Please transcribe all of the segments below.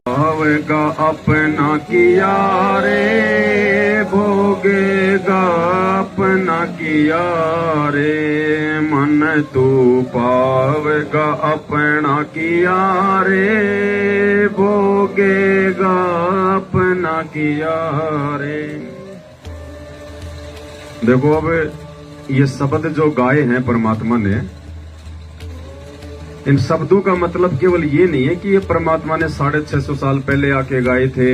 पावेगा अपना किया रे, भोगेगा अपना किया रे, मन तू पावेगा अपना किया रे, भोगेगा अपना किया रे। देखो अब ये शब्द जो गाए हैं परमात्मा ने, इन शब्दों का मतलब केवल ये नहीं है कि ये परमात्मा ने 650 साल पहले आके गाए थे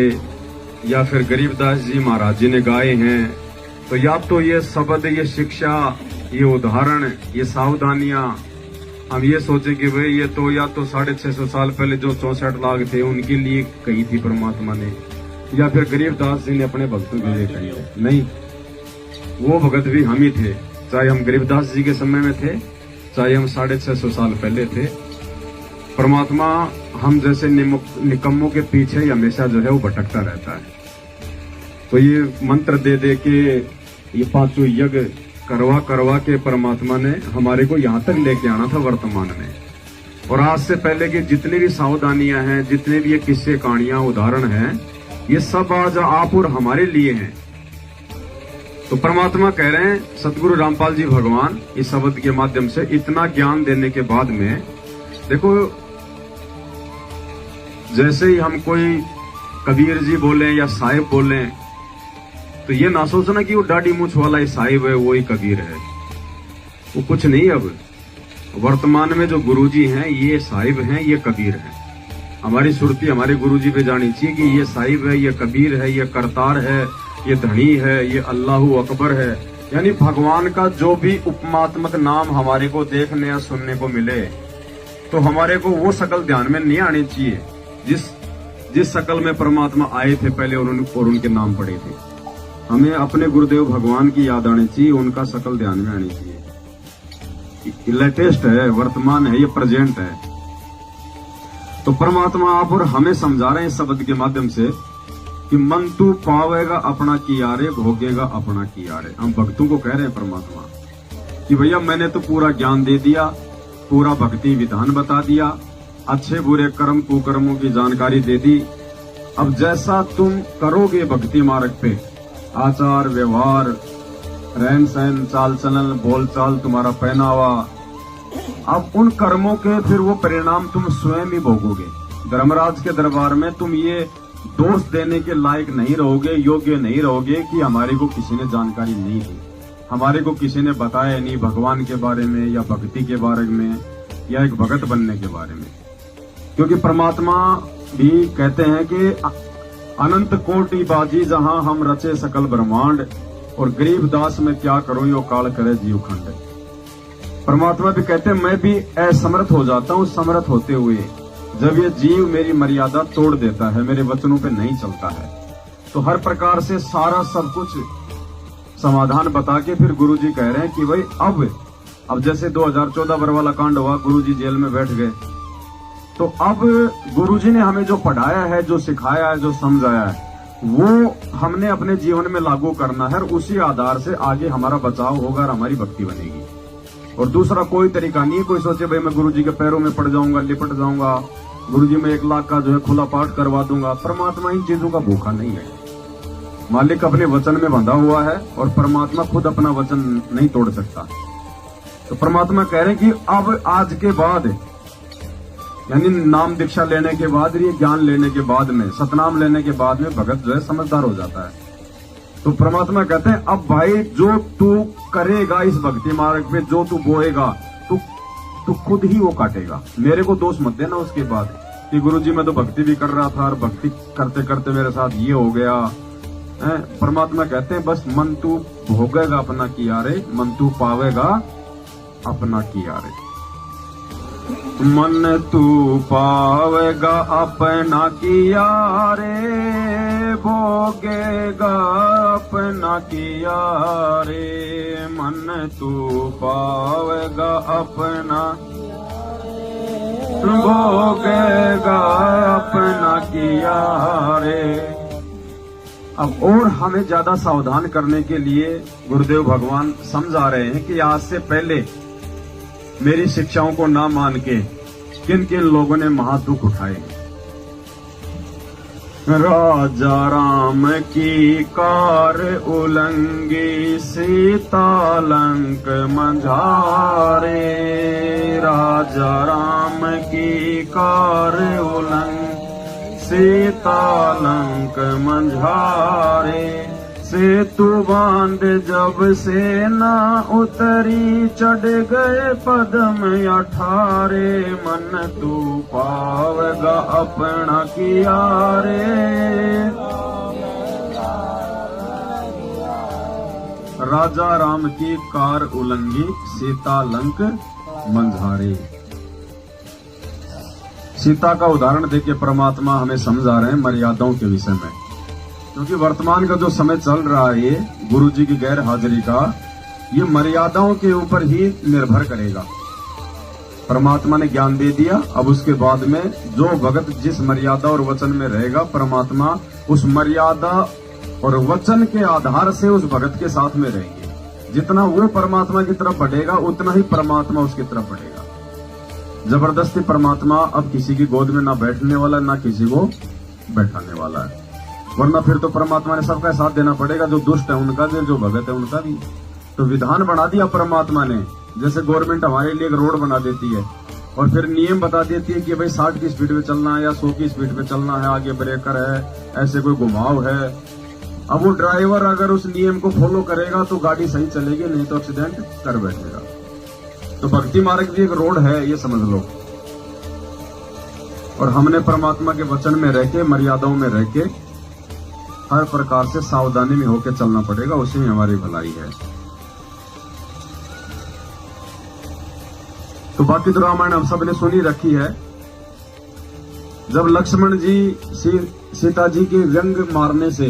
या फिर गरीबदास जी महाराज जी ने गाए हैं। तो या तो ये शब्द, ये शिक्षा, ये उदाहरण, ये सावधानियां हम ये सोचे कि भाई ये तो या तो 650 साल पहले जो 64 लाख थे उनके लिए कही थी परमात्मा ने, या फिर गरीबदास जी ने अपने भक्तों के लिए कही है। नहीं, वो भगत भी हम ही थे, चाहे हम गरीबदास जी के समय में थे, चाहे हम 650 साल पहले थे। परमात्मा हम जैसे निकम्मों के पीछे ही हमेशा जो है वो भटकता रहता है। तो ये मंत्र दे दे के, ये पांचों यज्ञ करवा करवा के परमात्मा ने हमारे को यहाँ तक लेके आना था वर्तमान में। और आज से पहले की जितनी भी सावधानियां हैं, जितने भी ये किस्से, कहानियां, उदाहरण हैं, ये सब आज आप और हमारे लिए हैं। तो परमात्मा कह रहे हैं, सतगुरु रामपाल जी भगवान इस शब्द के माध्यम से इतना ज्ञान देने के बाद में, देखो जैसे ही हम कोई कबीर जी बोले या साहिब बोले तो ये ना सोचना कि वो दाढ़ी मूछ वाला ही साहिब है, वो ही कबीर है, वो कुछ नहीं। अब वर्तमान में जो गुरुजी हैं ये साहिब हैं, ये कबीर हैं। हमारी सुरती हमारे गुरुजी पे जानी चाहिए कि ये साहिब है, ये कबीर है, ये करतार है, ये धनी है, ये अल्लाहू अकबर है। यानी भगवान का जो भी उपमात्मक नाम हमारे को देखने या सुनने को मिले तो हमारे को वो शकल ध्यान में नहीं आनी चाहिए जिस शकल में परमात्मा आए थे पहले और उनके नाम पड़े थे। हमें अपने गुरुदेव भगवान की याद आनी चाहिए, उनका शकल ध्यान में आनी चाहिए। लेटेस्ट है, वर्तमान है, ये प्रेजेंट है। तो परमात्मा आप और हमें समझा रहे हैं इस शब्द के माध्यम से कि मन तू पावेगा अपना किया रे, भोगेगा अपना किया रे। हम भक्तों को कह रहे हैं परमात्मा कि भैया मैंने तो पूरा ज्ञान दे दिया, पूरा भक्ति विधान बता दिया, अच्छे बुरे कर्म कुकर्मों की जानकारी दे दी। अब जैसा तुम करोगे भक्ति मार्ग पे, आचार व्यवहार, रहन सहन, चाल चलन, बोल चाल, तुम्हारा पहनावा, अब उन कर्मों के फिर वो परिणाम तुम स्वयं ही भोगोगे। धर्मराज के दरबार में तुम ये दोष देने के लायक नहीं रहोगे, योग्य नहीं रहोगे कि हमारे को किसी ने जानकारी नहीं दी, हमारे को किसी ने बताया नहीं भगवान के बारे में या भक्ति के बारे में या एक भगत बनने के बारे में। क्योंकि परमात्मा भी कहते हैं कि अनंत कोटि बाजी जहां हम रचे सकल ब्रह्मांड, और गरीब दास में क्या करूं यो काल करे जीव खंड। परमात्मा भी कहते हैं मैं भी असमर्थ हो जाता हूं, समर्थ होते हुए जब ये जीव मेरी मर्यादा तोड़ देता है, मेरे वचनों पे नहीं चलता है। तो हर प्रकार से सारा सब कुछ समाधान बता के फिर गुरुजी कह रहे हैं कि भाई अब जैसे 2014 वाला कांड हुआ, गुरुजी जेल में बैठ गए, तो अब गुरुजी ने हमें जो पढ़ाया है, जो सिखाया है, जो समझाया है, वो हमने अपने जीवन में लागू करना है। उसी आधार से आगे हमारा बचाव होगा और हमारी भक्ति बनेगी। और दूसरा कोई तरीका नहीं है। कोई सोचे भाई मैं गुरुजी के पैरों में पड़ जाऊंगा, लिपट जाऊंगा, गुरुजी में 1 लाख का जो है खुला पाठ करवा दूंगा। परमात्मा इन चीजों का भूखा नहीं है। मालिक अपने वचन में बंधा हुआ है और परमात्मा खुद अपना वचन नहीं तोड़ सकता। तो परमात्मा कह रहे हैं कि अब आज के बाद, यानी नाम दीक्षा लेने के बाद, ये ज्ञान लेने के बाद में, सतनाम लेने के बाद में भगत जो है समझदार हो जाता है। तो परमात्मा कहते हैं अब भाई जो तू करेगा इस भक्ति मार्ग पे, जो तू बोएगा तू खुद ही वो काटेगा। मेरे को दोष मत देना उसके बाद कि गुरुजी मैं तो भक्ति भी कर रहा था और भक्ति करते करते मेरे साथ ये हो गया। परमात्मा कहते हैं बस मन तू भोगेगा अपना किया रे, मन तू पावेगा अपना किया रे। मन तू पावेगा अपना किया रे, भोगेगा अपना किया रे, मन तू पावेगा अपना, भोगेगा अपना किया रे। अब और हमें ज्यादा सावधान करने के लिए गुरुदेव भगवान समझा रहे हैं कि आज से पहले मेरी शिक्षाओं को ना मान के किन किन लोगों ने महादुख उठाए। राजा राम की कार उलंगी सीता लंक मंझारे। राजा राम की कार उलंग सीता लंक मंझारे। सेतु बांध जब सेना उतरी चढ़ गए पदम अठारे। मन तू पावगा अपना किया रे। राजा राम की कार उलंगी सीता लंक मंझारे। सीता का उदाहरण देके परमात्मा हमें समझा रहे हैं मर्यादाओं के विषय में, क्योंकि वर्तमान का जो समय चल रहा है ये गुरु जी की गैर हाजिरी का, ये मर्यादाओं के ऊपर ही निर्भर करेगा। परमात्मा ने ज्ञान दे दिया, अब उसके बाद में जो भगत जिस मर्यादा और वचन में रहेगा, परमात्मा उस मर्यादा और वचन के आधार से उस भगत के साथ में रहेंगे। जितना वो परमात्मा की तरफ बढ़ेगा उतना ही परमात्मा उसकी तरफ बढ़ेगा। जबरदस्ती परमात्मा अब किसी की गोद में ना बैठने वाला, ना किसी को बैठाने वाला है, वरना फिर तो परमात्मा ने सबका साथ देना पड़ेगा, जो दुष्ट है उनका भी, जो भगत है उनका भी। तो विधान बना दिया परमात्मा ने, जैसे गवर्नमेंट हमारे लिए एक रोड बना देती है और फिर नियम बता देती है कि भाई 60 की स्पीड पे चलना है या 100 की स्पीड पे चलना है, आगे ब्रेकर है, ऐसे कोई घुमाव है। अब वो ड्राइवर अगर उस नियम को फॉलो करेगा तो गाड़ी सही चलेगी, नहीं तो एक्सीडेंट कर बैठेगा। तो भक्ति मार्ग भी एक रोड है, ये समझ लो। और हमने परमात्मा के वचन में रह के, मर्यादाओं में रह के हर प्रकार से सावधानी में होकर चलना पड़ेगा, उसी में हमारी भलाई है। तो बाकी तो रामायण हम सब ने सुनी रखी है। जब लक्ष्मण जी सीता जी के व्यंग मारने से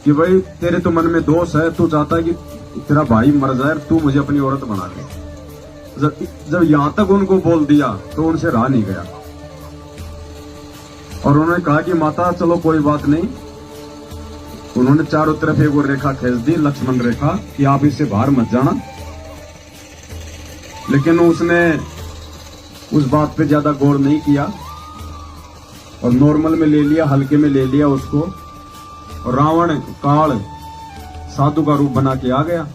कि भाई तेरे तो मन में दोष है, तू चाहता है कि तेरा भाई मर जाए, तू मुझे अपनी औरत बना ले। जब यहां तक उनको बोल दिया तो उनसे रहा नहीं गया और उन्होंने कहा कि माता चलो कोई बात नहीं। उन्होंने चारों तरफ एक वो रेखा खींच दी, लक्ष्मण रेखा, कि आप इससे बाहर मत जाना। लेकिन उसने उस बात पे ज्यादा गौर नहीं किया और नॉर्मल में ले लिया, हल्के में ले लिया उसको। और रावण काल साधु का रूप बना के आ गया।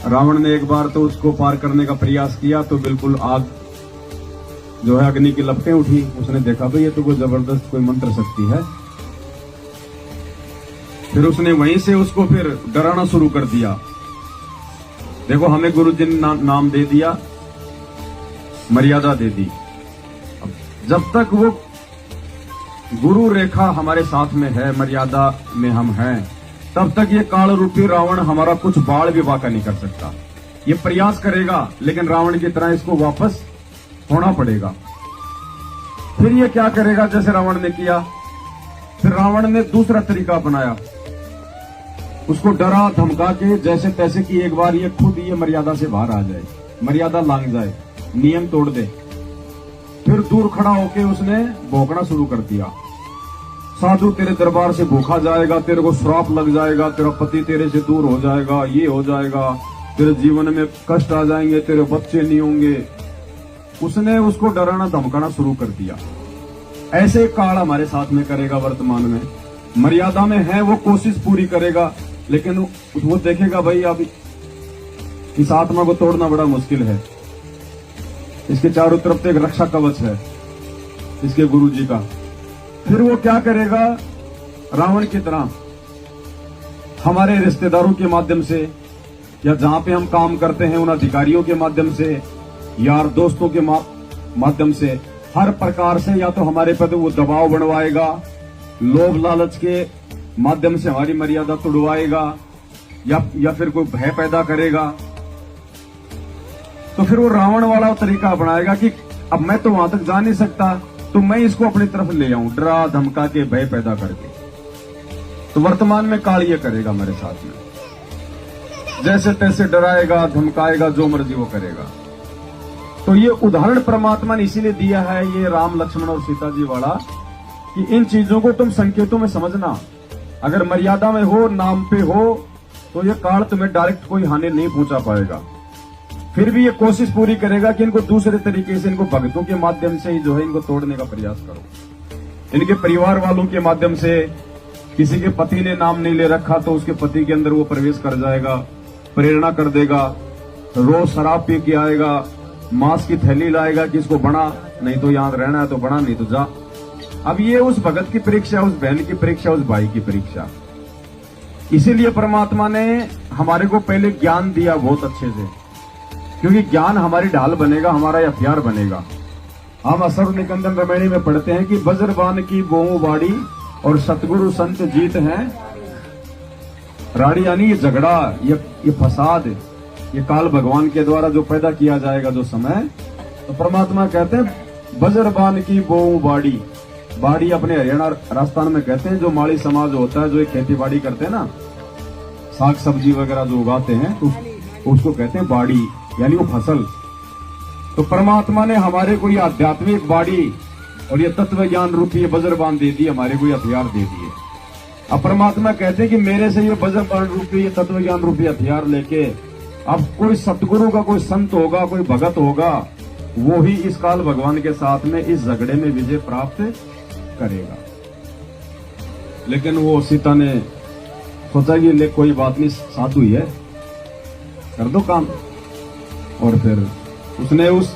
रावण ने एक बार तो उसको पार करने का प्रयास किया तो बिल्कुल आग जो है, अग्नि की लपटें उठी। उसने देखा भाई ये तो कोई जबरदस्त कोई मंत्र शक्ति है। फिर उसने वहीं से उसको फिर डराना शुरू कर दिया। देखो हमें गुरु जी ने नाम दे दिया, मर्यादा दे दी। अब जब तक वो गुरु रेखा हमारे साथ में है, मर्यादा में हम हैं, तब तक ये काल रूपी रावण हमारा कुछ बाढ़ भी वाका नहीं कर सकता। ये प्रयास करेगा लेकिन रावण की तरह इसको वापस होना पड़ेगा। फिर ये क्या करेगा, जैसे रावण ने किया, फिर रावण ने दूसरा तरीका अपनाया, उसको डरा धमका के जैसे तैसे कि एक बार ये खुद ये मर्यादा से बाहर आ जाए, मर्यादा लांघ जाए, नियम तोड़ दे। फिर दूर खड़ा होके उसने भौंकना शुरू कर दिया, साधु तेरे दरबार से भूखा जाएगा, तेरे को श्राप लग जाएगा, तेरा पति तेरे से दूर हो जाएगा, ये हो जाएगा, तेरे जीवन में कष्ट आ जाएंगे, तेरे बच्चे नहीं होंगे। उसने उसको डराना धमकाना शुरू कर दिया। ऐसे काल हमारे साथ में करेगा। वर्तमान में मर्यादा में है, वो कोशिश पूरी करेगा, लेकिन वो देखेगा भाई अब इस आत्मा को तोड़ना बड़ा मुश्किल है। इसके चारों तरफ तो एक रक्षा कवच है इसके गुरु जी का। फिर वो क्या करेगा, रावण की तरह हमारे रिश्तेदारों के माध्यम से या जहां पे हम काम करते हैं उन अधिकारियों के माध्यम से, यार दोस्तों के माध्यम से, हर प्रकार से या तो हमारे पर वो दबाव बनवाएगा, लोभ लालच के माध्यम से हमारी मर्यादा तोड़वाएगा, या फिर कोई भय पैदा करेगा। तो फिर वो रावण वाला तरीका अपनाएगा कि अब मैं तो वहां तक जा नहीं सकता, तो मैं इसको अपनी तरफ ले आऊं, डरा धमका के भय पैदा करके। तो वर्तमान में काल ये करेगा मेरे साथ में, जैसे तैसे डराएगा धमकाएगा, जो मर्जी वो करेगा। तो ये उदाहरण परमात्मा ने इसीलिए दिया है, ये राम लक्ष्मण और सीता जी वाला, कि इन चीजों को तुम संकेतों में समझना। अगर मर्यादा में हो, नाम पे हो, तो ये काल तुम्हें डायरेक्ट कोई हानि नहीं पहुंचा पाएगा। फिर भी ये कोशिश पूरी करेगा कि इनको दूसरे तरीके से, इनको भक्तों के माध्यम से ही जो है इनको तोड़ने का प्रयास करो। इनके परिवार वालों के माध्यम से किसी के पति ने नाम नहीं ले रखा तो उसके पति के अंदर वो प्रवेश कर जाएगा, प्रेरणा कर देगा, रोज शराब पी के आएगा, मांस की थैली लाएगा कि इसको बना, नहीं तो यहां रहना है तो बना, नहीं तो जा। अब ये उस भगत की परीक्षा, उस बहन की परीक्षा, उस भाई की परीक्षा। इसीलिए परमात्मा ने हमारे को पहले ज्ञान दिया बहुत अच्छे से, क्योंकि ज्ञान हमारी ढाल बनेगा, हमारा हथियार बनेगा। हम असर निकंदन रामायणी में पढ़ते हैं कि वज्रबाण की बोऊ बाड़ी और सतगुरु संत जीत हैं राड़ी, यानी ये झगड़ा, ये फसाद, ये काल भगवान के द्वारा जो पैदा किया जाएगा जो समय, तो परमात्मा कहते हैं वज्रबाण की बोऊ बाड़ी। बाड़ी अपने हरियाणा राजस्थान में कहते हैं जो माड़ी समाज होता है, जो एक खेती बाड़ी करते हैं ना, साग सब्जी वगैरह जो उगाते हैं, तो उसको कहते हैं बाड़ी, यानी वो फसल। तो परमात्मा ने हमारे को ये आध्यात्मिक बाड़ी और ये तत्व ज्ञान रूपी वज्रबाण दे दी, हमारे को ये हथियार दे दिए। अब परमात्मा कहते हैं कि मेरे से ये वज्रबाण रूपी, ये तत्व ज्ञान रूपी हथियार लेके अब कोई सतगुरु का कोई संत होगा, कोई भगत होगा, वो ही इस काल भगवान के साथ में इस झगड़े में विजय प्राप्त करेगा। लेकिन वो सीता ने सोचा कि ले कोई बात नहीं, साधु ही है, कर दो काम। और फिर उसने उस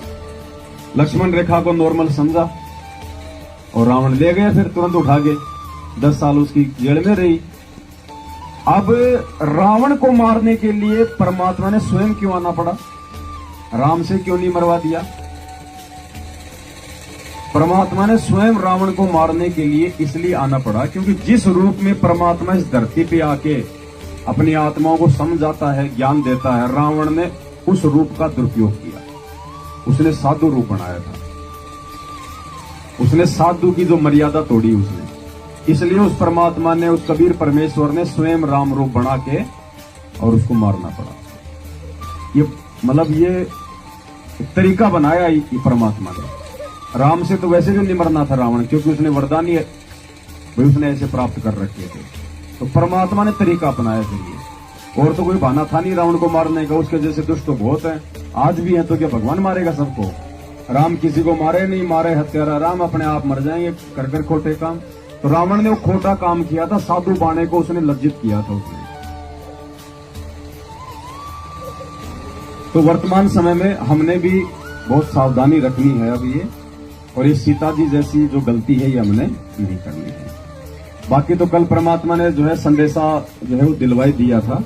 लक्ष्मण रेखा को नॉर्मल समझा और रावण ले गए, फिर तुरंत उठा के 10 साल उसकी जेल में रही। अब रावण को मारने के लिए परमात्मा ने स्वयं क्यों आना पड़ा? राम से क्यों नहीं मरवा दिया? परमात्मा ने स्वयं रावण को मारने के लिए इसलिए आना पड़ा क्योंकि जिस रूप में परमात्मा इस धरती पे आके अपनी आत्माओं को समझाता है, ज्ञान देता है, रावण ने उस रूप का दुरुपयोग किया। उसने साधु रूप बनाया था, उसने साधु की जो मर्यादा तोड़ी उसने, इसलिए उस परमात्मा ने, उस कबीर परमेश्वर ने स्वयं राम रूप बना के और उसको मारना पड़ा। ये मतलब ये तरीका बनाया ये परमात्मा ने। राम से तो वैसे भी नहीं मरना था रावण, क्योंकि उसने वरदान ही भाई उसने ऐसे प्राप्त कर रखे थे। तो परमात्मा ने तरीका अपनाया फिर ये, और तो कोई बहाना था नहीं रावण को मारने का। उसके जैसे दुष्ट तो बहुत है, आज भी है, तो क्या भगवान मारेगा सबको? राम किसी को मारे नहीं, मारे हत्यारा राम, अपने आप मर जाएंगे कर कर खोटे काम। तो रावण ने वो खोटा काम किया था, साधु बाणे को उसने लज्जित किया था उसने। तो वर्तमान समय में हमने भी बहुत सावधानी रखनी है अब ये, और ये सीता जी जैसी जो गलती है ये हमने नहीं करनी है। बाकी तो कल परमात्मा ने जो है संदेशा जो है वो दिलवाई दिया था,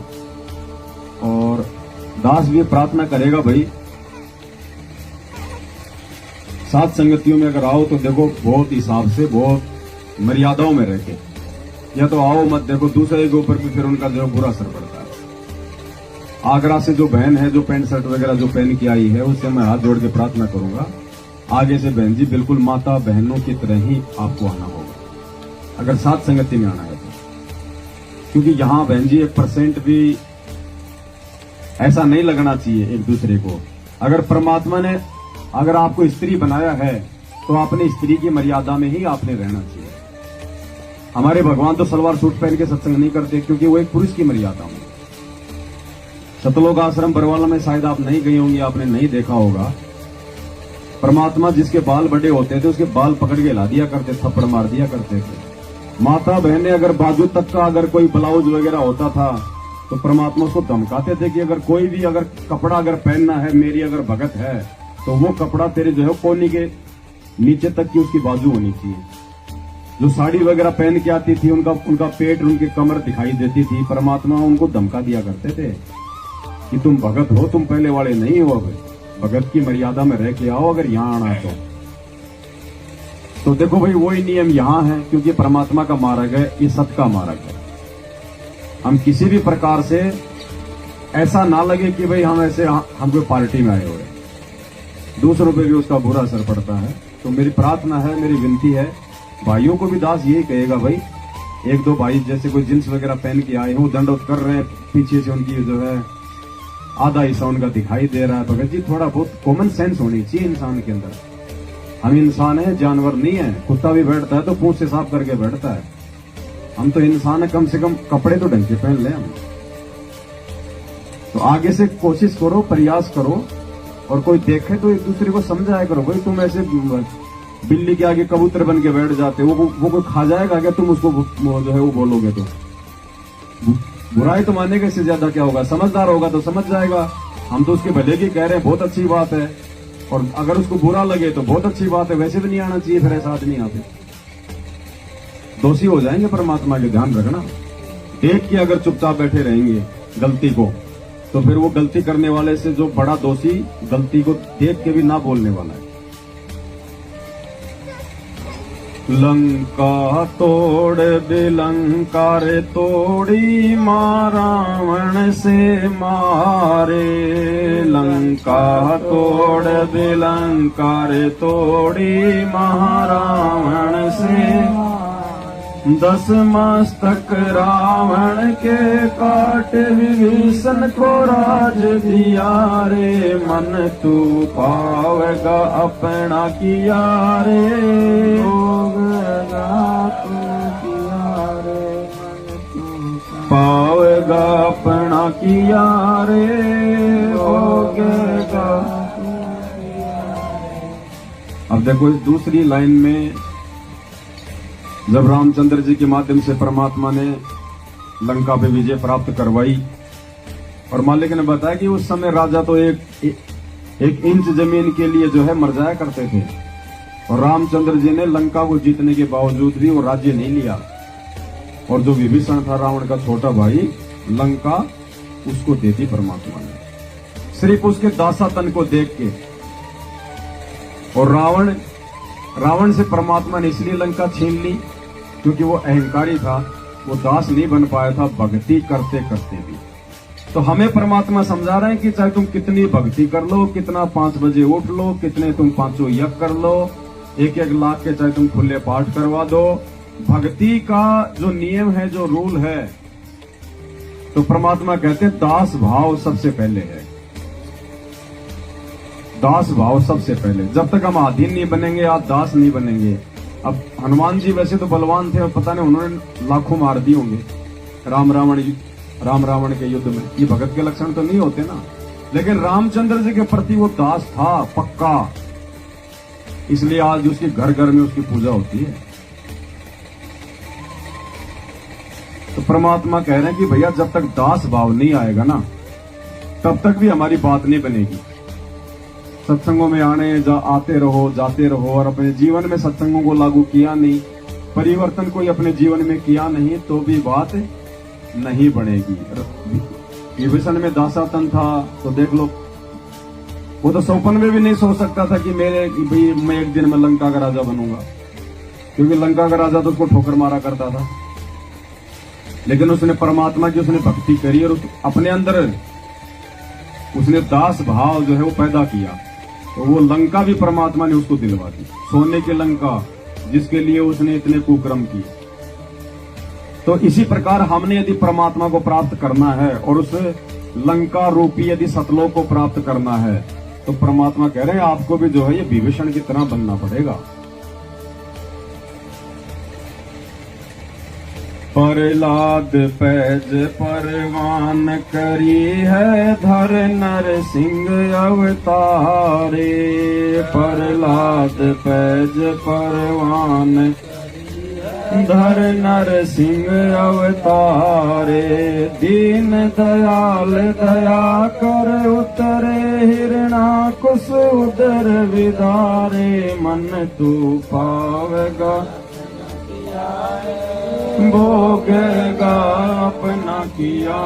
और दास भी प्रार्थना करेगा भाई साथ संगतियों में अगर आओ तो देखो बहुत हिसाब से, बहुत मर्यादाओं में रहके, या तो आओ मत देखो दूसरे के ऊपर भी फिर उनका जो बुरा असर पड़ता है। आगरा से जो बहन है जो पैंट शर्ट वगैरह जो पहन के आई है, उससे मैं हाथ जोड़ के प्रार्थना करूंगा आगे से बहन जी बिल्कुल माता बहनों की तरह ही आपको आना होगा, अगर साथ संगति में आना है तो। क्योंकि यहां बहन जी 1% भी ऐसा नहीं लगना चाहिए एक दूसरे को। अगर परमात्मा ने अगर आपको स्त्री बनाया है तो आपने स्त्री की मर्यादा में ही आपने रहना चाहिए। हमारे भगवान तो सलवार सूट पहन के सत्संग नहीं करते, क्योंकि वो एक पुरुष की मर्यादा में। सतलोक आश्रम बरवाला में शायद आप नहीं गई होंगी, आपने नहीं देखा होगा। परमात्मा जिसके बाल बड़े होते थे उसके बाल पकड़ के ला दिया करते, थप्पड़ मार दिया करते थे। माता बहने अगर बाजू तक का अगर कोई ब्लाउज वगैरह होता था तो परमात्मा उसको धमकाते थे कि अगर कोई भी अगर कपड़ा अगर पहनना है, मेरी अगर भगत है, तो वो कपड़ा तेरे जो है कोहनी के नीचे तक की उसकी बाजू होनी चाहिए। जो साड़ी वगैरह पहन के आती थी उनका पेट, उनकी कमर दिखाई देती थी। परमात्मा उनको धमका दिया करते थे कि तुम भगत हो, तुम पहले वाले नहीं हो, अब भगत की मर्यादा में रह के आओ अगर यहाँ आना है तो देखो भाई वही नियम यहाँ है, क्योंकि परमात्मा का मार्ग है, ये सत का मार्ग है। हम किसी भी प्रकार से ऐसा ना लगे कि भाई हम ऐसे हम कोई पार्टी में आए हुए, दूसरों पे भी उसका बुरा असर पड़ता है। तो मेरी प्रार्थना है, मेरी विनती है, भाइयों को भी दास यही कहेगा भाई, एक दो भाई जैसे कोई जींस वगैरह पहन के आए हो, दंडवत कर रहे हैं, पीछे से उनकी जो है आधा हिस्सा उनका दिखाई दे रहा है, भगत जी थोड़ा बहुत कॉमन सेंस होनी चाहिए इंसान के अंदर। हम इंसान है, जानवर नहीं है। कुत्ता भी बैठता है तो पूंछ से साफ करके बैठता है, हम तो इंसान है, कम से कम कपड़े तो ढंग के पहन ले हम। तो आगे से कोशिश करो, प्रयास करो, और कोई देखे तो एक दूसरे को समझाया करो, भाई तुम ऐसे बिल्ली के आगे कबूतर बन के बैठ जाते, वो कोई खा जाएगा क्या? तुम उसको जो है वो बोलोगे तो बुराई तो मानेगा, इससे ज्यादा क्या होगा? समझदार होगा तो समझ जाएगा, हम तो उसके भले की कह रहे हैं, बहुत अच्छी बात है। और अगर उसको बुरा लगे तो बहुत अच्छी बात है, वैसे भी नहीं आना चाहिए फिर ऐसा आदमी यहाँ पे। दोषी हो जाएंगे परमात्मा के, ध्यान रखना। देख के अगर चुपचाप बैठे रहेंगे गलती को, तो फिर वो गलती करने वाले से जो बड़ा दोषी गलती को देख के भी ना बोलने वाला है। लंका तोड़ बिलंका रे तोड़ी, मां रावण से मारे। लंका तोड़ बिलंका रे तोड़ी, मां रावण से। 10 मस्तक रावण के काट, विभीषण को राज दिया रे। मन तू पावेगा अपना किया रे, होगा तू किया रे। मन तू पावेगा अपना किया रे, होगा। अब देखो इस दूसरी लाइन में, जब रामचंद्र जी के माध्यम से परमात्मा ने लंका पे विजय प्राप्त करवाई, और मालिक ने बताया कि उस समय राजा तो एक इंच जमीन के लिए जो है मर जाया करते थे, और रामचंद्र जी ने लंका को जीतने के बावजूद भी वो राज्य नहीं लिया। और जो विभीषण था रावण का छोटा भाई, लंका उसको दे दी परमात्मा ने, सिर्फ उसके दासातन को देख के। और रावण से परमात्मा ने इसलिए लंका छीन ली क्योंकि वो अहंकारी था, वो दास नहीं बन पाया था भक्ति करते करते भी। तो हमें परमात्मा समझा रहे हैं कि चाहे तुम कितनी भक्ति कर लो, कितना 5 बजे उठ लो, कितने तुम 5 यज्ञ कर लो, 1-1 लाख के चाहे तुम खुले पाठ करवा दो, भक्ति का जो नियम है, जो रूल है, तो परमात्मा कहते हैं दास भाव सबसे पहले है। दास भाव सबसे पहले। जब तक हम अधीन नहीं बनेंगे, आप दास नहीं बनेंगे। अब हनुमान जी वैसे तो बलवान थे, और पता नहीं उन्होंने लाखों मार दिए होंगे राम रावण के युद्ध में, ये भगत के लक्षण तो नहीं होते ना। लेकिन रामचंद्र जी के प्रति वो दास था पक्का, इसलिए आज उसके घर घर में उसकी पूजा होती है। तो परमात्मा कह रहे हैं कि भैया जब तक दास भाव नहीं आएगा ना, तब तक भी हमारी बात नहीं बनेगी। सत्संगों में आते रहो, जाते रहो, और अपने जीवन में सत्संगों को लागू किया नहीं, परिवर्तन कोई अपने जीवन में किया नहीं, तो भी बात नहीं बनेगी। विभीषण में दासातन था, तो देख लो, वो तो सपन में भी नहीं सोच सकता था कि मैं एक दिन में लंका का राजा बनूंगा, क्योंकि लंका का राजा तो उसको ठोकर मारा करता था। लेकिन उसने परमात्मा की उसने भक्ति करी, और अपने अंदर उसने दास भाव जो है वो पैदा किया, तो वो लंका भी परमात्मा ने उसको दिलवा दी, सोने की लंका, जिसके लिए उसने इतने कुकर्म किए। तो इसी प्रकार हमने यदि परमात्मा को प्राप्त करना है, और उस लंका रूपी यदि सतलोक को प्राप्त करना है, तो परमात्मा कह रहे हैं आपको भी जो है ये विभीषण की तरह बनना पड़ेगा। प्रहलाद पैज परवान करी है, धर नरसिंह अवतारे। प्रहलाद पैज परवान धर नरसिंह अवतारे। दीन दयाल दया कर उतरे, हिरणाकुश उदर विदारे। मन तू पावेगा भोगेगा अपना किया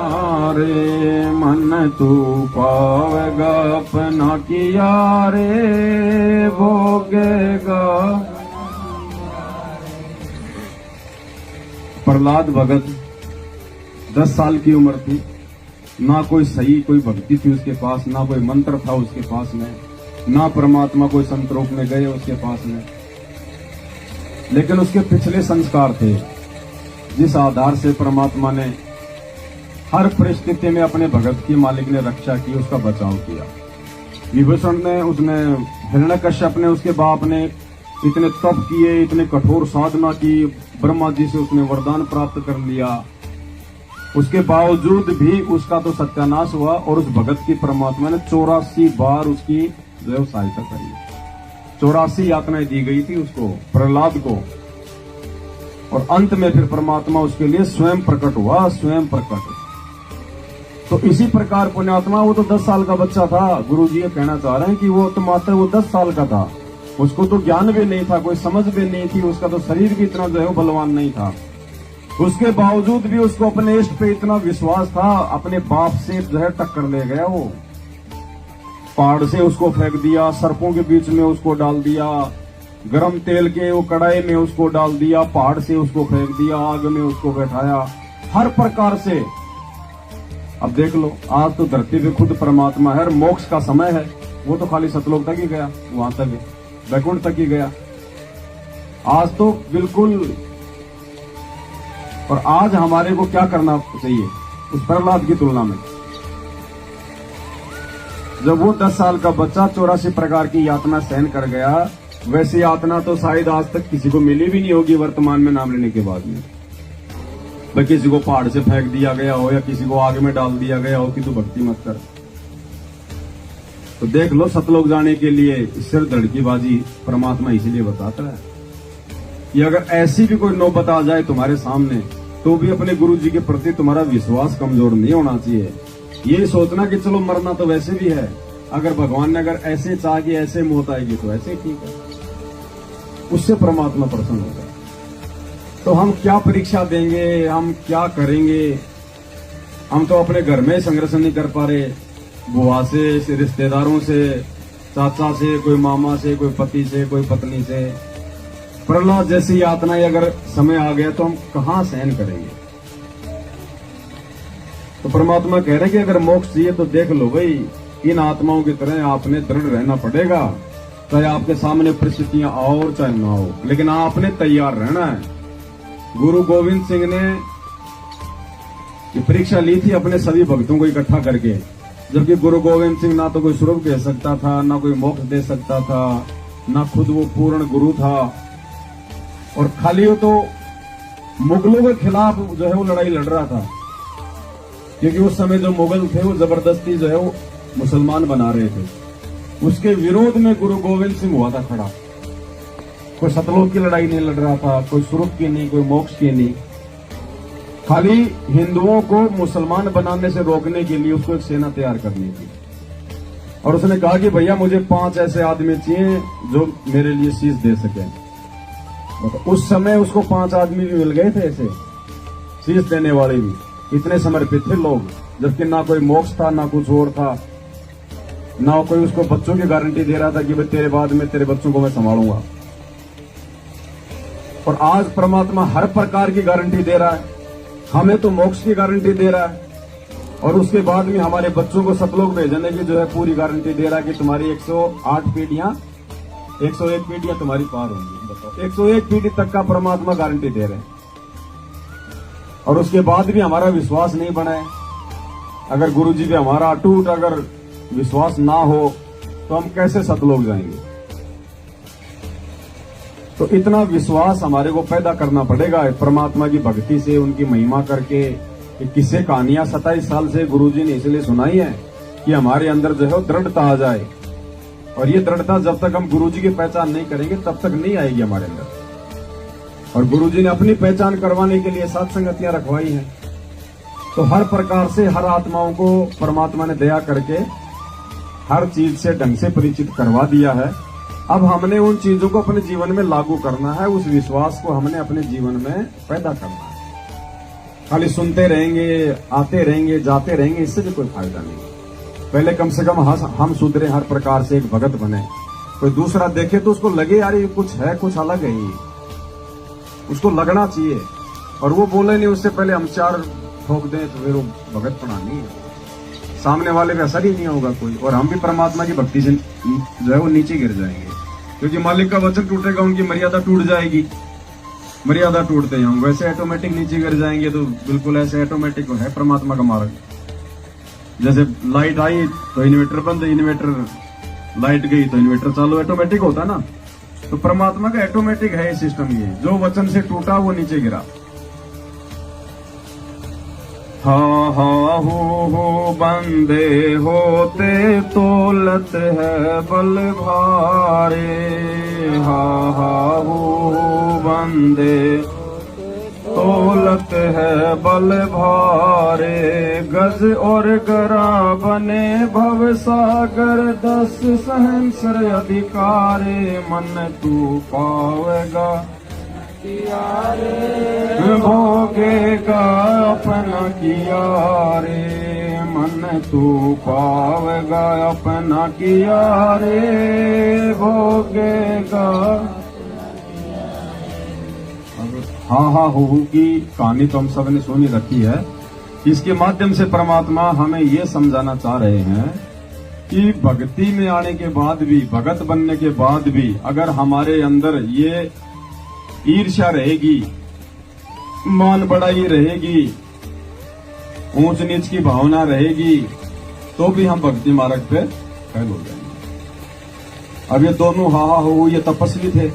रे। मन तू पावेगा अपना किया रे, भोगेगा। प्रहलाद भगत 10 साल की उम्र थी, ना कोई सही कोई भक्ति थी उसके पास, ना कोई मंत्र था उसके पास में, ना परमात्मा कोई संतरों में गए उसके पास में। लेकिन उसके पिछले संस्कार थे, जिस आधार से परमात्मा ने हर परिस्थिति में अपने भगत की मालिक ने रक्षा की, उसका बचाव किया। विभीषण ने, उसने हिरण्यकश्यप ने, उसके बाप ने इतने तप किए, इतने कठोर साधना की, ब्रह्मा जी से उसने वरदान प्राप्त कर लिया, उसके बावजूद भी उसका तो सत्यानाश हुआ। और उस भगत की परमात्मा ने 84 बार उसकी जो सहायता करी, 84 यातनाएं दी गई थी उसको, प्रहलाद को, और अंत में फिर परमात्मा उसके लिए स्वयं प्रकट हुआ, स्वयं प्रकट। तो इसी प्रकार पुण्यात्मा, वो तो 10 साल का बच्चा था। गुरु जी ये कहना चाह रहे हैं कि वो तो मात्र वो 10 साल का था, उसको तो ज्ञान भी नहीं था, कोई समझ भी नहीं थी, उसका तो शरीर भी इतना जो है बलवान नहीं था। उसके बावजूद भी उसको अपने इष्ट पे इतना विश्वास था, अपने बाप से जो है टक्कर ले गया। वो पहाड़ से उसको फेंक दिया, सर्पों के बीच में उसको डाल दिया, गरम तेल के वो कढ़ाई में उसको डाल दिया, पहाड़ से उसको फेंक दिया, आग में उसको बैठाया, हर प्रकार से। अब देख लो, आज तो धरती पे खुद परमात्मा है, मोक्ष का समय है। वो तो खाली सतलोक तक ही गया, वहां तक वैकुंठ तक ही गया। आज तो बिल्कुल। और आज हमारे को क्या करना चाहिए उस प्रहलाद की तुलना में? जब वो 10 साल का बच्चा 84 प्रकार की यातना सहन कर गया, वैसी यातना तो शायद आज तक किसी को मिली भी नहीं होगी वर्तमान में नाम लेने के बाद में। भाई किसी को पहाड़ से फेंक दिया गया हो या किसी को आग में डाल दिया गया हो कि तू भक्ति मत कर। तो देख लो, सतलोक जाने के लिए सिर धड़कीबाजी परमात्मा इसीलिए बताता है कि अगर ऐसी भी कोई नौबत आ जाए तुम्हारे सामने, तो भी अपने गुरु जी के प्रति तुम्हारा विश्वास कमजोर नहीं होना चाहिए। ये सोचना कि चलो मरना तो वैसे भी है, अगर भगवान ने अगर ऐसे चाह के ऐसे मौत आएगी तो ऐसे ठीक है, उससे परमात्मा प्रसन्न होगा। तो हम क्या परीक्षा देंगे, हम क्या करेंगे? हम तो अपने घर में संघर्ष नहीं कर पा रहे, बुआ से, रिश्तेदारों से, चाचा से, कोई मामा से, कोई पति से, कोई पत्नी से। प्रहलाद जैसी यातनाएं अगर समय आ गया तो हम कहां सहन करेंगे? तो परमात्मा कह रहे कि अगर मोक्ष चाहिए तो देख लो भाई, इन आत्माओं की तरह आपने दृढ़ रहना पड़ेगा। चाहे आपके सामने परिस्थितियां आओ और चाहे ना हो, लेकिन आपने तैयार रहना है। गुरु गोविंद सिंह ने ये परीक्षा ली थी अपने सभी भक्तों को इकट्ठा करके, जबकि गुरु गोविंद सिंह ना तो कोई स्वर्ग दे सकता था, ना कोई मोक्ष दे सकता था, ना खुद वो पूर्ण गुरु था, और खाली वो तो मुगलों के खिलाफ जो है वो लड़ाई लड़ रहा था, क्योंकि उस समय जो मुगल थे वो जबरदस्ती जो है वो मुसलमान बना रहे थे। उसके विरोध में गुरु गोविंद सिंह हुआ था खड़ा। कोई सतलोक की लड़ाई नहीं लड़ रहा था, कोई स्वर्ग की नहीं, कोई मोक्ष की नहीं, खाली हिंदुओं को मुसलमान बनाने से रोकने के लिए उसको एक सेना तैयार करनी थी। और उसने कहा कि भैया मुझे 5 ऐसे आदमी चाहिए जो मेरे लिए शीश दे सके। तो उस समय उसको 5 आदमी भी मिल गए थे ऐसे शीश देने वाले भी, इतने समर्पित थे लोग, जबकि ना कोई मोक्ष था, ना कुछ और था, ना कोई उसको बच्चों की गारंटी दे रहा था कि भाई तेरे बाद में तेरे बच्चों को मैं संभालूंगा। और आज परमात्मा हर प्रकार की गारंटी दे रहा है, हमें तो मोक्ष की गारंटी दे रहा है, और उसके बाद में हमारे बच्चों को सतलोक भेजने की जो है पूरी गारंटी दे रहा है कि तुम्हारी 108 पीढ़ियां, 101 पीढ़ियां तुम्हारी पार होंगी। बताओ, 101 पीढ़ी तक का परमात्मा गारंटी दे रहे हैं, और उसके बाद भी हमारा विश्वास नहीं बना है। अगर गुरु जी पे हमारा अटूट अगर विश्वास ना हो तो हम कैसे सतलोक जाएंगे? तो इतना विश्वास हमारे को पैदा करना पड़ेगा परमात्मा की भक्ति से, उनकी महिमा करके। किस्से कहानियां 27 साल से गुरुजी ने इसलिए सुनाई है कि हमारे अंदर जो है दृढ़ता आ जाए, और ये दृढ़ता जब तक हम गुरुजी की पहचान नहीं करेंगे तब तक नहीं आएगी हमारे अंदर। और गुरुजी ने अपनी पहचान करवाने के लिए 7 संगतियां रखवाई हैं। तो हर प्रकार से हर आत्माओं को परमात्मा ने दया करके हर चीज से ढंग से परिचित करवा दिया है। अब हमने उन चीजों को अपने जीवन में लागू करना है, उस विश्वास को हमने अपने जीवन में पैदा करना है। खाली सुनते रहेंगे, आते रहेंगे, जाते रहेंगे, इससे भी कोई फायदा नहीं। पहले कम से कम हम सुधरे, हर प्रकार से एक भगत बने। कोई दूसरा देखे तो उसको लगे यार ये कुछ है, कुछ अलग है, ये उसको लगना चाहिए। और वो बोले नहीं उससे पहले हम 4 ठोक दें तो फिर वो भगत पड़ा नहीं है, सामने वाले का असर ही नहीं होगा कोई। और हम भी परमात्मा की भक्ति से जो है वो नीचे गिर जाएंगे, क्योंकि मालिक का वचन टूटेगा, उनकी मर्यादा टूट जाएगी। मर्यादा टूटते हैं हम वैसे ऑटोमेटिक नीचे गिर जाएंगे। तो बिल्कुल ऐसे ऑटोमेटिक है परमात्मा का मार्ग। जैसे लाइट आई तो इन्वर्टर बंद, इन्वर्टर लाइट गई तो इन्वर्टर चालू, ऑटोमेटिक होता ना। तो परमात्मा का ऑटोमेटिक है सिस्टम। ये जो वचन से टूटा वो नीचे गिरा। हाँ हा हो बंदे होते तोलत है बल भारे, हा हो बंदे तोलत है बल भारे, गज और गरा बने भव सागर 10 सहस्र अधिकारे, मन तू पावेगा भोगेगा अपना किया रे, मन तू पावेगा अपना किया रे, भोगेगा। हाँ हो की कहानी तो हम सब ने सुनी रखी है। इसके माध्यम से परमात्मा हमें ये समझाना चाह रहे हैं कि भक्ति में आने के बाद भी, भगत बनने के बाद भी अगर हमारे अंदर ये ईर्ष्या रहेगी, मान बढ़ाई रहेगी, ऊंच नीच की भावना रहेगी, तो भी हम भक्ति मार्ग पे फेल हो जाएंगे। अब ये दोनों हा हो ये तपस्वी थे।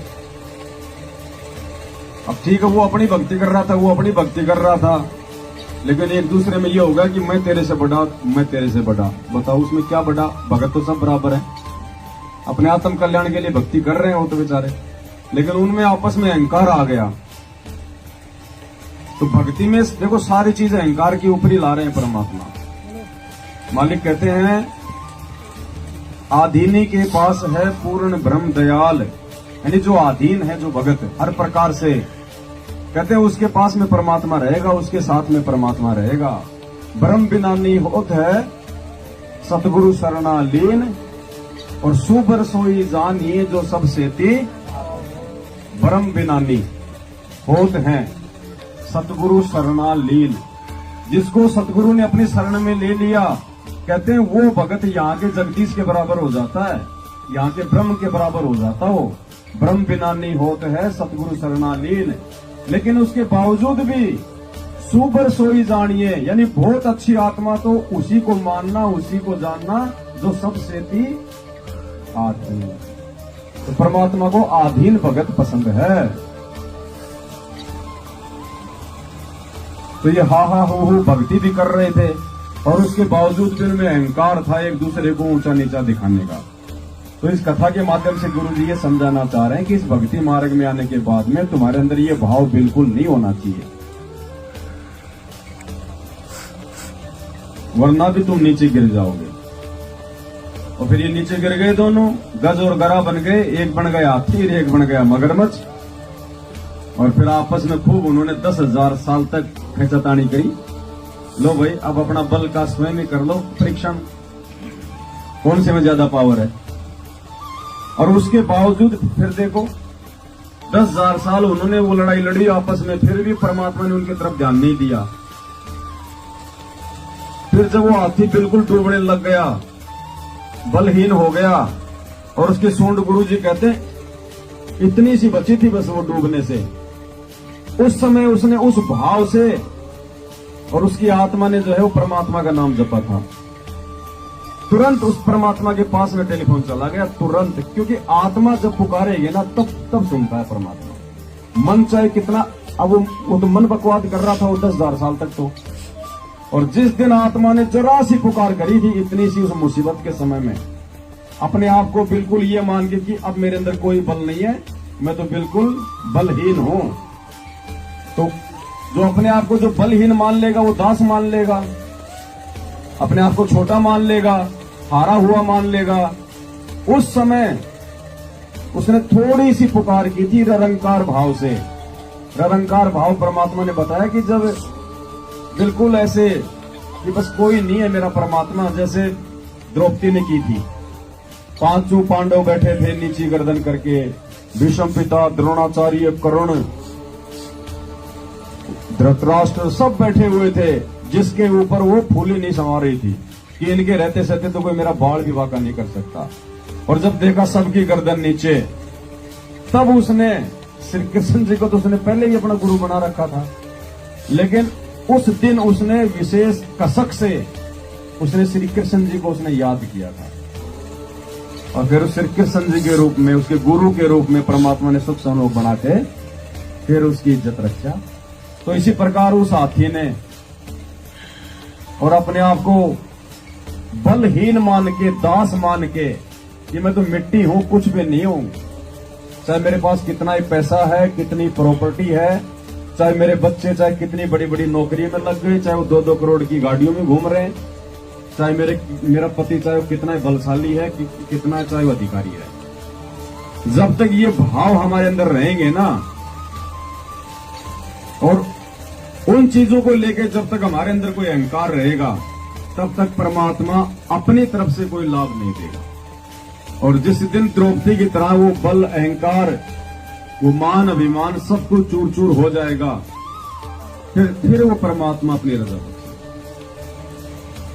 अब ठीक है, वो अपनी भक्ति कर रहा था, वो अपनी भक्ति कर रहा था, लेकिन एक दूसरे में ये होगा कि मैं तेरे से बड़ा, मैं तेरे से बड़ा। बताओ उसमें क्या बड़ा? भगत तो सब बराबर है, अपने आत्म कल्याण के लिए भक्ति कर रहे हैं वो तो बेचारे, लेकिन उनमें आपस में अहंकार आ गया। तो भक्ति में देखो सारी चीजें अहंकार के ऊपर ही ला रहे हैं परमात्मा। मालिक कहते हैं आधीनी के पास है पूर्ण ब्रह्म दयाल, यानी जो आधीन है, जो भगत हर प्रकार से, कहते हैं उसके पास में परमात्मा रहेगा, उसके साथ में परमात्मा रहेगा। ब्रह्म बिनानी होत है सतगुरु शरणा लीन, और सुबर सोई जानिए जो सब सेती, ब्रह्म बिनानी होत है सतगुरु शरणा लीन। जिसको सतगुरु ने अपनी शरण में ले लिया, कहते हैं वो भगत यहाँ के जगदीश के बराबर हो जाता है, यहाँ के ब्रह्म के बराबर हो जाता हो। ब्रह्म बिनानी होत है सतगुरु शरणा लीन। लेकिन उसके बावजूद भी सुबर सोई जानिए, यानी बहुत अच्छी आत्मा तो उसी को मानना, उसी को जानना जो सबसे थी आधीन। तो परमात्मा को आधीन भगत पसंद है। तो ये हा हो भक्ति भी कर रहे थे, और उसके बावजूद भी उनमें अहंकार था, एक दूसरे को ऊंचा नीचा दिखाने का। तो इस कथा के माध्यम से गुरु जी ये समझाना चाह रहे हैं कि इस भक्ति मार्ग में आने के बाद में तुम्हारे अंदर ये भाव बिल्कुल नहीं होना चाहिए, वरना भी तुम नीचे गिर जाओगे। और फिर ये नीचे गिर गए दोनों, गज और गरा बन गए, एक बन गया हाथी, एक बन गया मगरमच्छ। और फिर आपस में खूब उन्होंने 10,000 साल तक खींचातानी करी। लो भाई, अब अपना बल का स्वयं ही कर लो परीक्षण, कौन से में ज्यादा पावर है। और उसके बावजूद फिर देखो 10,000 साल उन्होंने वो लड़ाई लड़ी आपस में, फिर भी परमात्मा ने उनकी तरफ ध्यान नहीं दिया। फिर जब वो हाथी बिल्कुल डूबने लग गया, बलहीन हो गया, और उसके सूंड गुरु जी कहते इतनी सी बची थी बस वो डूबने से, उस समय उसने उस भाव से, और उसकी आत्मा ने जो है वो परमात्मा का नाम जपा था। तुरंत उस परमात्मा के पास में टेलीफोन चला गया, तुरंत। क्योंकि आत्मा जब पुकारेगी ना तब सुनता है परमात्मा। मन चाहे कितना, अब वो तो मन बकवाद कर रहा था वो 10,000 साल तक तो। और जिस दिन आत्मा ने जरा सी पुकार करी थी, इतनी सी उस मुसीबत के समय में, अपने आप को बिल्कुल ये मान के कि अब मेरे अंदर कोई बल नहीं है, मैं तो बिल्कुल बलहीन हूं। तो जो अपने आप को जो बलहीन मान लेगा वो दास मान लेगा, अपने आप को छोटा मान लेगा, हारा हुआ मान लेगा। उस समय उसने थोड़ी सी पुकार की थी निरंकार भाव से। निरंकार भाव परमात्मा ने बताया कि जब बिल्कुल ऐसे कि बस कोई नहीं है मेरा परमात्मा, जैसे द्रौपदी ने की थी। 5 पांडव बैठे थे नीची गर्दन करके, भीष्म पिता, द्रोणाचार्य, कर्ण, धृतराष्ट्र सब बैठे हुए थे, जिसके ऊपर वो फूली नहीं समा रही थी कि इनके रहते सहते तो कोई मेरा बाल भी वाका नहीं कर सकता। और जब देखा सबकी गर्दन नीचे, तब उसने श्री कृष्ण जी को तो उसने पहले ही अपना गुरु बना रखा था, लेकिन उस दिन उसने विशेष कसक से उसने श्री कृष्ण जी को उसने याद किया था। और फिर श्री कृष्ण जी के रूप में, उसके गुरु के रूप में परमात्मा ने सुख संयोग बना के फिर उसकी इज्जत रखा। तो इसी प्रकार उस हाथी ने और अपने आप को बलहीन मान के, दास मान के कि मैं तो मिट्टी हूं, कुछ भी नहीं हूं, चाहे मेरे पास कितना ही पैसा है, कितनी प्रॉपर्टी है, चाहे मेरे बच्चे चाहे कितनी बड़ी बड़ी नौकरी में लग गए, चाहे वो 2-2 करोड़ की गाड़ियों में घूम रहे हैं, चाहे मेरा पति चाहे वो कितना ही बलशाली है, कितना चाहे वो अधिकारी है, जब तक ये भाव हमारे अंदर रहेंगे ना, और उन चीजों को लेकर जब तक हमारे अंदर कोई अहंकार रहेगा, तब तक परमात्मा अपनी तरफ से कोई लाभ नहीं देगा। और जिस दिन द्रौपदी की तरह वो बल, अहंकार, वो मान, अभिमान सब कुछ चूर चूर हो जाएगा, फिर वो परमात्मा अपनी रजा बख्शेगा।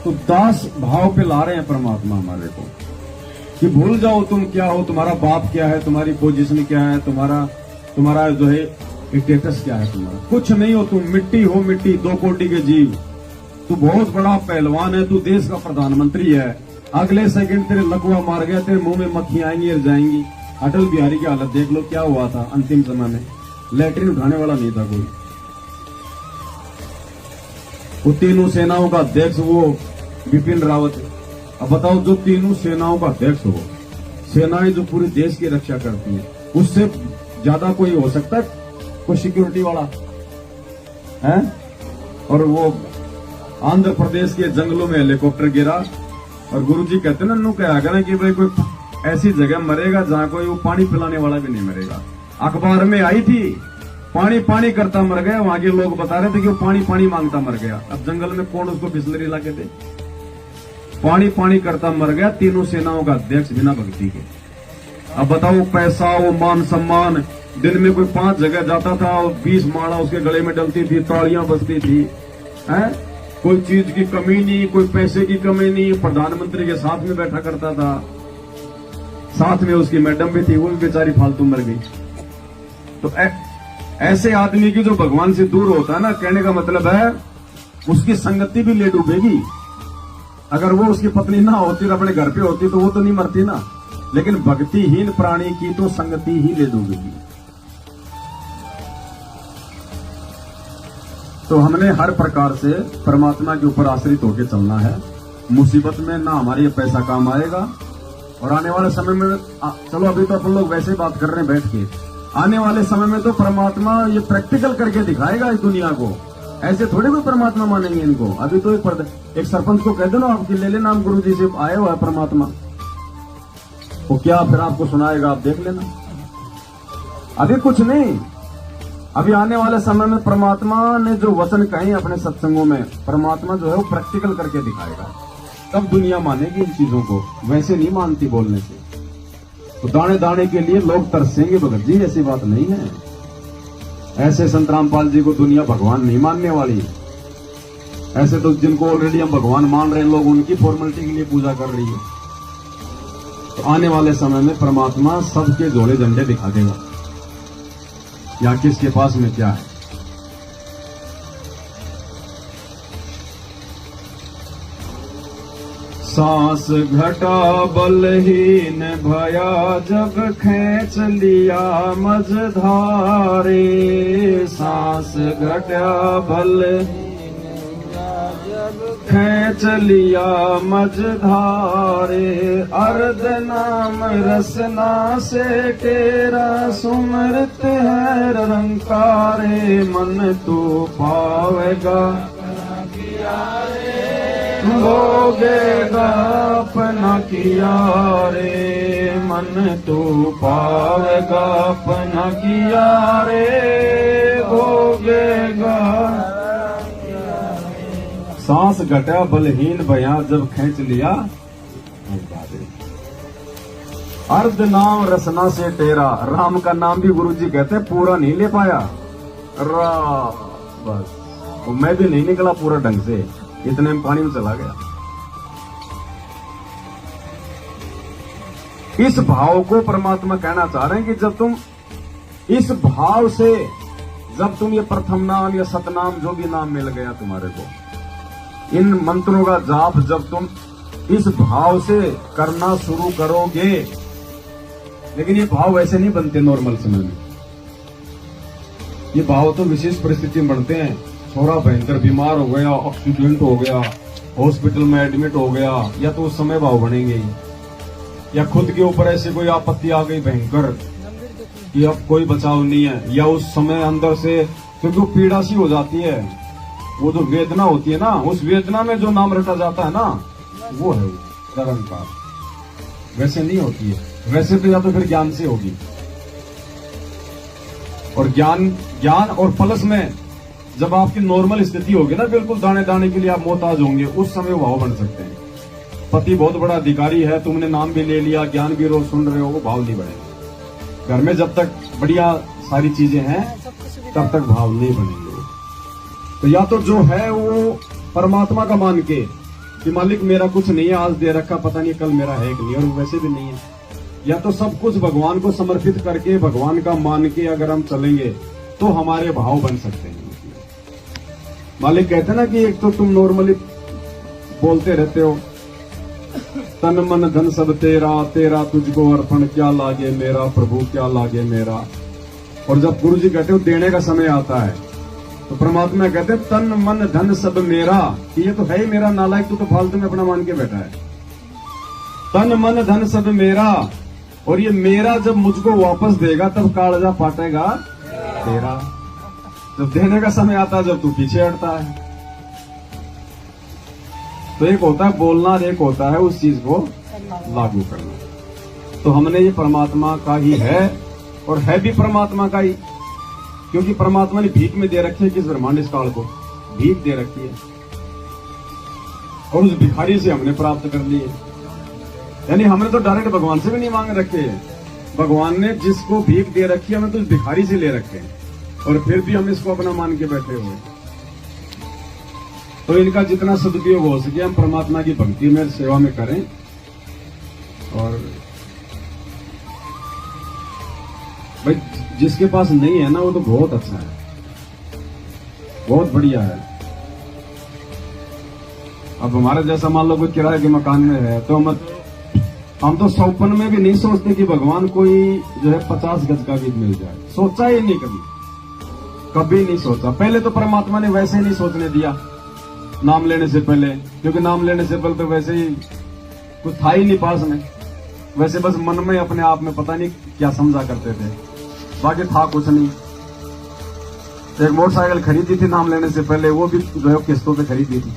तो दास भाव पे ला रहे हैं परमात्मा हमारे को कि भूल जाओ तुम क्या हो, तुम्हारा बाप क्या है, तुम्हारी पोजीशन क्या है, तुम्हारा जो है स्टेटस क्या है, तुम्हारा कुछ नहीं हो, तुम मिट्टी हो, मिट्टी, 2 कोटि के जीव। तू बहुत बड़ा पहलवान है, तू देश का प्रधानमंत्री है, अगले सेकंड तेरे लकवा मार गया, तेरे मुंह में मक्खी आएंगी और जाएंगी। अटल बिहारी की हालत देख लो, क्या हुआ था अंतिम समय में, लैट्रिन उठाने वाला नहीं था कोई। वो तीनों सेनाओं का अध्यक्ष वो बिपिन रावत। अब बताओ, जो तीनों सेनाओं का अध्यक्ष हो, सेनाएं जो पूरे देश की रक्षा करती है, उससे ज्यादा कोई हो सकता है? कोई सिक्योरिटी वाला है? और वो आंध्र प्रदेश के जंगलों में हेलीकॉप्टर गिरा, और गुरुजी कहते ना, क्या करें कि भाई कोई ऐसी जगह मरेगा जहां कोई वो पानी पिलाने वाला भी नहीं मरेगा। अखबार में आई थी, पानी पानी करता मर गया, वहां के लोग बता रहे थे कि वो पानी पानी मांगता मर गया। अब जंगल में कौन उसको बिस्लरी ला के दे? पानी पानी करता मर गया, तीनों सेनाओं का अध्यक्ष बिना भक्ति के। अब बताओ, पैसा, वो मान सम्मान, दिन में कोई 5 जगह जाता था और 20 माला उसके गले में डलती थी, तालियां बजती थी, हैं? कोई चीज की कमी नहीं, कोई पैसे की कमी नहीं, प्रधानमंत्री के साथ में बैठा करता था, साथ में उसकी मैडम भी थी, वो भी बेचारी फालतू मर गई। तो ऐसे आदमी की जो भगवान से दूर होता है ना, कहने का मतलब है उसकी संगति भी ले डूबेगी। अगर वो उसकी पत्नी ना होती, अपने घर पे होती, तो वो तो नहीं मरती ना। लेकिन भक्तिहीन प्राणी की तो संगति ही ले डूबेगी। तो हमने हर प्रकार से परमात्मा के ऊपर आश्रित होकर चलना है। मुसीबत में ना हमारे पैसा काम आएगा, और आने वाले समय में चलो अभी तो अपन लोग वैसे ही बात कर रहे हैं बैठ के, आने वाले समय में तो परमात्मा ये प्रैक्टिकल करके दिखाएगा इस दुनिया को। ऐसे थोड़ी कोई परमात्मा मानेंगे इनको। अभी तो एक सरपंच को कह दो ना, आपकी ले लेना, हम गुरुजी से आए हुआ है परमात्मा, वो क्या फिर आपको सुनाएगा, आप देख लेना। अभी कुछ नहीं, अभी आने वाले समय में परमात्मा ने जो वचन कहे अपने सत्संगों में, परमात्मा जो है वो प्रैक्टिकल करके दिखाएगा, तब दुनिया मानेगी इन चीजों को, वैसे नहीं मानती बोलने से। तो दाने दाने के लिए लोग तरसेंगे भगत जी, ऐसी बात नहीं है। ऐसे संत रामपाल जी को दुनिया भगवान नहीं मानने वाली। ऐसे तो जिनको ऑलरेडी हम भगवान मान रहे हैं लोग, उनकी फॉर्मेलिटी के लिए पूजा कर रही है। तो आने वाले समय में परमात्मा सबके जोड़े झंडे दिखा देगा, या किसके पास में क्या है। सांस घटा बलहीन भया, जब खींच लिया मझधारे। सांस घटा बलहीन जब खींच लिया मझधारे। अर्ध नाम रसना से तेरा सुमरत है रंकारे। मन तू पावेगा भोगेगा अपना किया रे। मन तू पावेगा अपना किया रे, भोगेगा। सांस घटा बलहीन भया, जब खींच लिया। अर्ध नाम रसना से तेरा। राम का नाम भी गुरुजी कहते पूरा नहीं ले पाया, बस मैं भी नहीं निकला पूरा ढंग से, इतने में पानी में चला गया। इस भाव को परमात्मा कहना चाह रहे हैं कि जब तुम इस भाव से, जब तुम ये प्रथम नाम या सतनाम जो भी नाम मिल गया तुम्हारे को, इन मंत्रों का जाप जब तुम इस भाव से करना शुरू करोगे, लेकिन ये भाव वैसे नहीं बनते नॉर्मल समय में। ये भाव तो विशेष परिस्थिति में बनते हैं। छोरा भयंकर बीमार हो गया, एक्सीडेंट हो गया, हॉस्पिटल में एडमिट हो गया, या तो उस समय भाव बनेंगे ही, या खुद के ऊपर ऐसे कोई आपत्ति आ गई भयंकर कि अब कोई बचाव नहीं है, या उस समय अंदर से क्योंकि वो पीड़ा सी हो जाती है, वो जो वेदना होती है ना, उस वेदना में जो नाम रटा जाता है ना, वो है निरंकार। वैसे नहीं होती है, वैसे तो या तो फिर ज्ञान से होगी, और ज्ञान और प्लस में जब आपकी नॉर्मल स्थिति होगी ना, बिल्कुल दाने दाने के लिए आप मोहताज होंगे, उस समय वो भाव बन सकते हैं। पति बहुत बड़ा अधिकारी है, तुमने नाम भी ले लिया, ज्ञान भी रोज सुन रहे हो, वो भाव नहीं बढ़ेगा। घर में जब तक बढ़िया सारी चीजें हैं तब तक भाव नहीं बनेंगे। तो या तो जो है वो परमात्मा का मान के कि मालिक मेरा कुछ नहीं है, आज दे रखा, पता नहीं कल मेरा है कि नहीं, और वैसे भी नहीं है, या तो सब कुछ भगवान को समर्पित करके भगवान का मान के अगर हम चलेंगे तो हमारे भाव बन सकते हैं। मालिक कहते हैं ना कि एक तो तुम नॉर्मली बोलते रहते हो, तन मन धन सब तेरा, तेरा तुझको अर्पण, क्या लागे मेरा प्रभु, क्या लागे मेरा। और जब गुरु जी कहते हो देने का समय आता है तो परमात्मा कहते हैं तन मन धन सब मेरा, कि ये तो है ही मेरा, नालायक तू तो फालतू में अपना मान के बैठा है। तन मन धन सब मेरा, और ये मेरा जब मुझको वापस देगा तब कालजा फाटेगा तेरा। जब देने का समय आता है, जब तू पीछे हटता है। तो एक होता है बोलना और एक होता है उस चीज को लागू करना। तो हमने ये परमात्मा का ही है, और है भी परमात्मा का ही, क्योंकि परमात्मा ने भीख में दे रखी है किस ब्रह्मांड इस काल को, भीख दे रखी है, और उस भिखारी से हमने प्राप्त कर ली है। यानी हमने तो डायरेक्ट भगवान से भी नहीं मांग रखे हैं, भगवान ने जिसको भीख दे रखी है हमें तो उस भिखारी से ले रखे हैं, और फिर भी हम इसको अपना मान के बैठे हुए। तो इनका जितना सदुपयोग हो सके हम परमात्मा की भक्ति में, सेवा में करें। और भाई जिसके पास नहीं है ना, वो तो बहुत अच्छा है, बहुत बढ़िया है। अब हमारे जैसा मान लो कोई किराए के मकान में है, तो हम तो सौपन में भी नहीं सोचते कि भगवान कोई जो है 50 गज का भी मिल जाए, सोचा ही नहीं, कभी नहीं सोचा। पहले तो परमात्मा ने वैसे ही नहीं सोचने दिया नाम लेने से पहले, क्योंकि नाम लेने से पहले तो वैसे ही कुछ था ही नहीं पास में, वैसे बस मन में अपने आप में पता नहीं क्या समझा करते थे, बाकी था कुछ नहीं। एक मोटरसाइकिल खरीदी थी नाम लेने से पहले, वो भी जो है किस्तों पे खरीदी थी,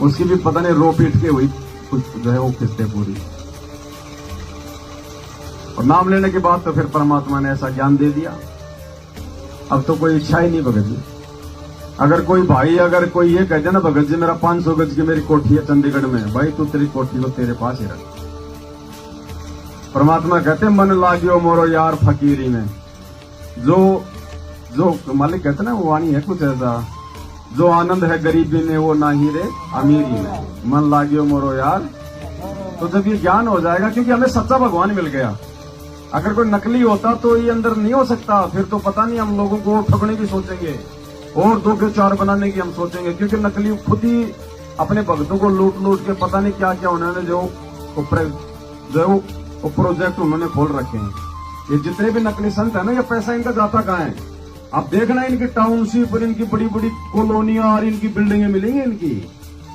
उसकी भी पता नहीं रो पीट के हुई कुछ जो है वो किस्तें पूरी। और नाम लेने के बाद तो फिर परमात्मा ने ऐसा ज्ञान दे दिया, अब तो कोई इच्छा ही नहीं भगत जी। अगर कोई भाई अगर कोई ये कहते ना भगत जी मेरा 500 गज की मेरी कोठी है चंडीगढ़ में, भाई तू तेरी कोठी को तेरे पास ही रख। परमात्मा कहते मन लागियो मोरो यार फकीरी में, जो मालिक कहते ना वो वाणी है कुछ ऐसा, जो आनंद है गरीबी में वो ना ही रे अमीरी में, मन लागियो मोरो यार। तो जब ये ज्ञान हो जाएगा, क्योंकि हमें सच्चा भगवान मिल गया, अगर कोई नकली होता तो ये अंदर नहीं हो सकता, फिर तो पता नहीं हम लोगों को ठगने की सोचेंगे और 2 के 4 बनाने की हम सोचेंगे, क्योंकि नकली खुद ही अपने भक्तों को लूट लूट के पता नहीं क्या क्या उन्होंने जो प्रोजेक्ट उन्होंने खोल रखे हैं। ये जितने भी नकली संत है ना, ये पैसा इनका जाता कहाँ है? आप देखना इनकी टाउनशिप और इनकी बड़ी बड़ी कॉलोनियां और इनकी बिल्डिंगें मिलेंगी, इनकी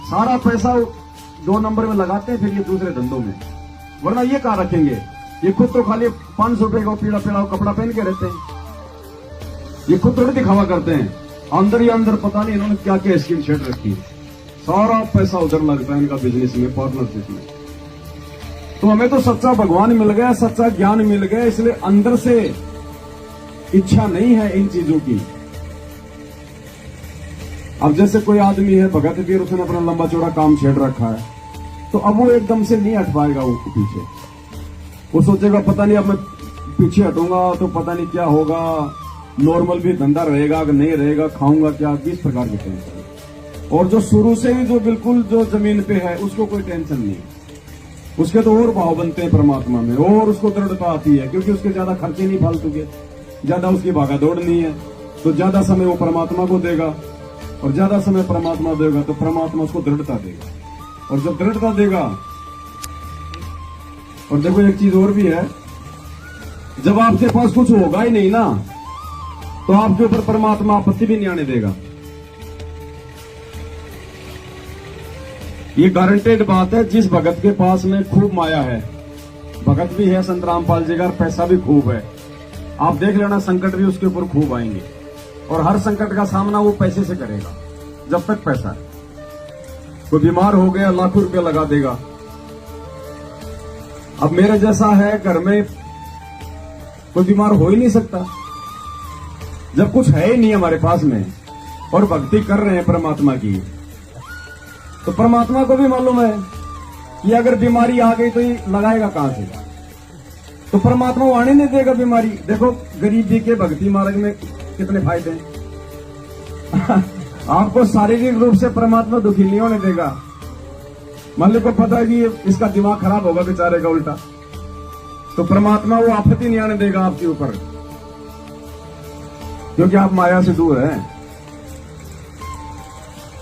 सारा पैसा 2 नंबर में लगाते हैं, फिर ये दूसरे धंधों में। वरना ये कहाँ रखेंगे? ये खुद तो खाली 500 रुपए का पीला पीला कपड़ा पहन के रहते हैं, ये खुद थोड़ी दिखावा करते हैं, अंदर ही अंदर पता नहीं इन्होंने क्या क्या स्कीम छेड़ रखी है। सारा पैसा उधर लगता है इनका बिजनेस में, पार्टनरशिप में। तो हमें तो सच्चा भगवान मिल गया, सच्चा ज्ञान मिल गया, इसलिए अंदर से इच्छा नहीं है इन चीजों की। अब जैसे कोई आदमी है भगत पीर, उसने अपना लंबा चौड़ा काम छेड़ रखा है, तो अब वो एकदम से नहीं हट पाएगा वो पीछे। वो सोचेगा पता नहीं अब मैं पीछे हटूंगा तो पता नहीं क्या होगा, नॉर्मल भी धंधा रहेगा कि नहीं रहेगा, खाऊंगा क्या, 20 प्रकार के टेंशन। और जो शुरू से ही जो बिल्कुल जो जमीन पे है उसको कोई टेंशन नहीं, उसके तो और भाव बनते हैं परमात्मा में, और उसको दृढ़ता आती है, क्योंकि उसके ज्यादा खर्चे नहीं फालतू के, ज्यादा उसकी भागा दौड़ नहीं है, तो ज्यादा समय वो परमात्मा को देगा, और ज्यादा समय परमात्मा देगा तो परमात्मा उसको दृढ़ता देगा। और जब दृढ़ता देगा, और देखो एक चीज और भी है, जब आपके पास कुछ होगा ही नहीं ना, तो आपके ऊपर परमात्मा आपत्ति भी नहीं आने देगा। ये गारंटेड बात है। जिस भगत के पास में खूब माया है, भगत भी है संत रामपाल जी का, पैसा भी खूब है, आप देख लेना संकट भी उसके ऊपर खूब आएंगे। और हर संकट का सामना वो पैसे से करेगा, जब तक पैसा है। कोई बीमार हो गया, लाखों रुपया लगा देगा। अब मेरे जैसा है, घर में कोई बीमार हो ही नहीं सकता जब कुछ है ही नहीं हमारे पास में, और भक्ति कर रहे हैं परमात्मा की। तो परमात्मा को भी मालूम है कि अगर बीमारी आ गई तो ये लगाएगा कहां से, तो परमात्मा वो आने नहीं देगा बीमारी। देखो गरीबी के भक्ति मार्ग में कितने फायदे हैं। आपको शारीरिक रूप से परमात्मा दुखी नहीं होने देगा। मालिक को पता है कि इसका दिमाग खराब होगा बेचारे का उल्टा, तो परमात्मा वो आपत्ति नहीं आने देगा आपके ऊपर, क्योंकि आप माया से दूर हैं।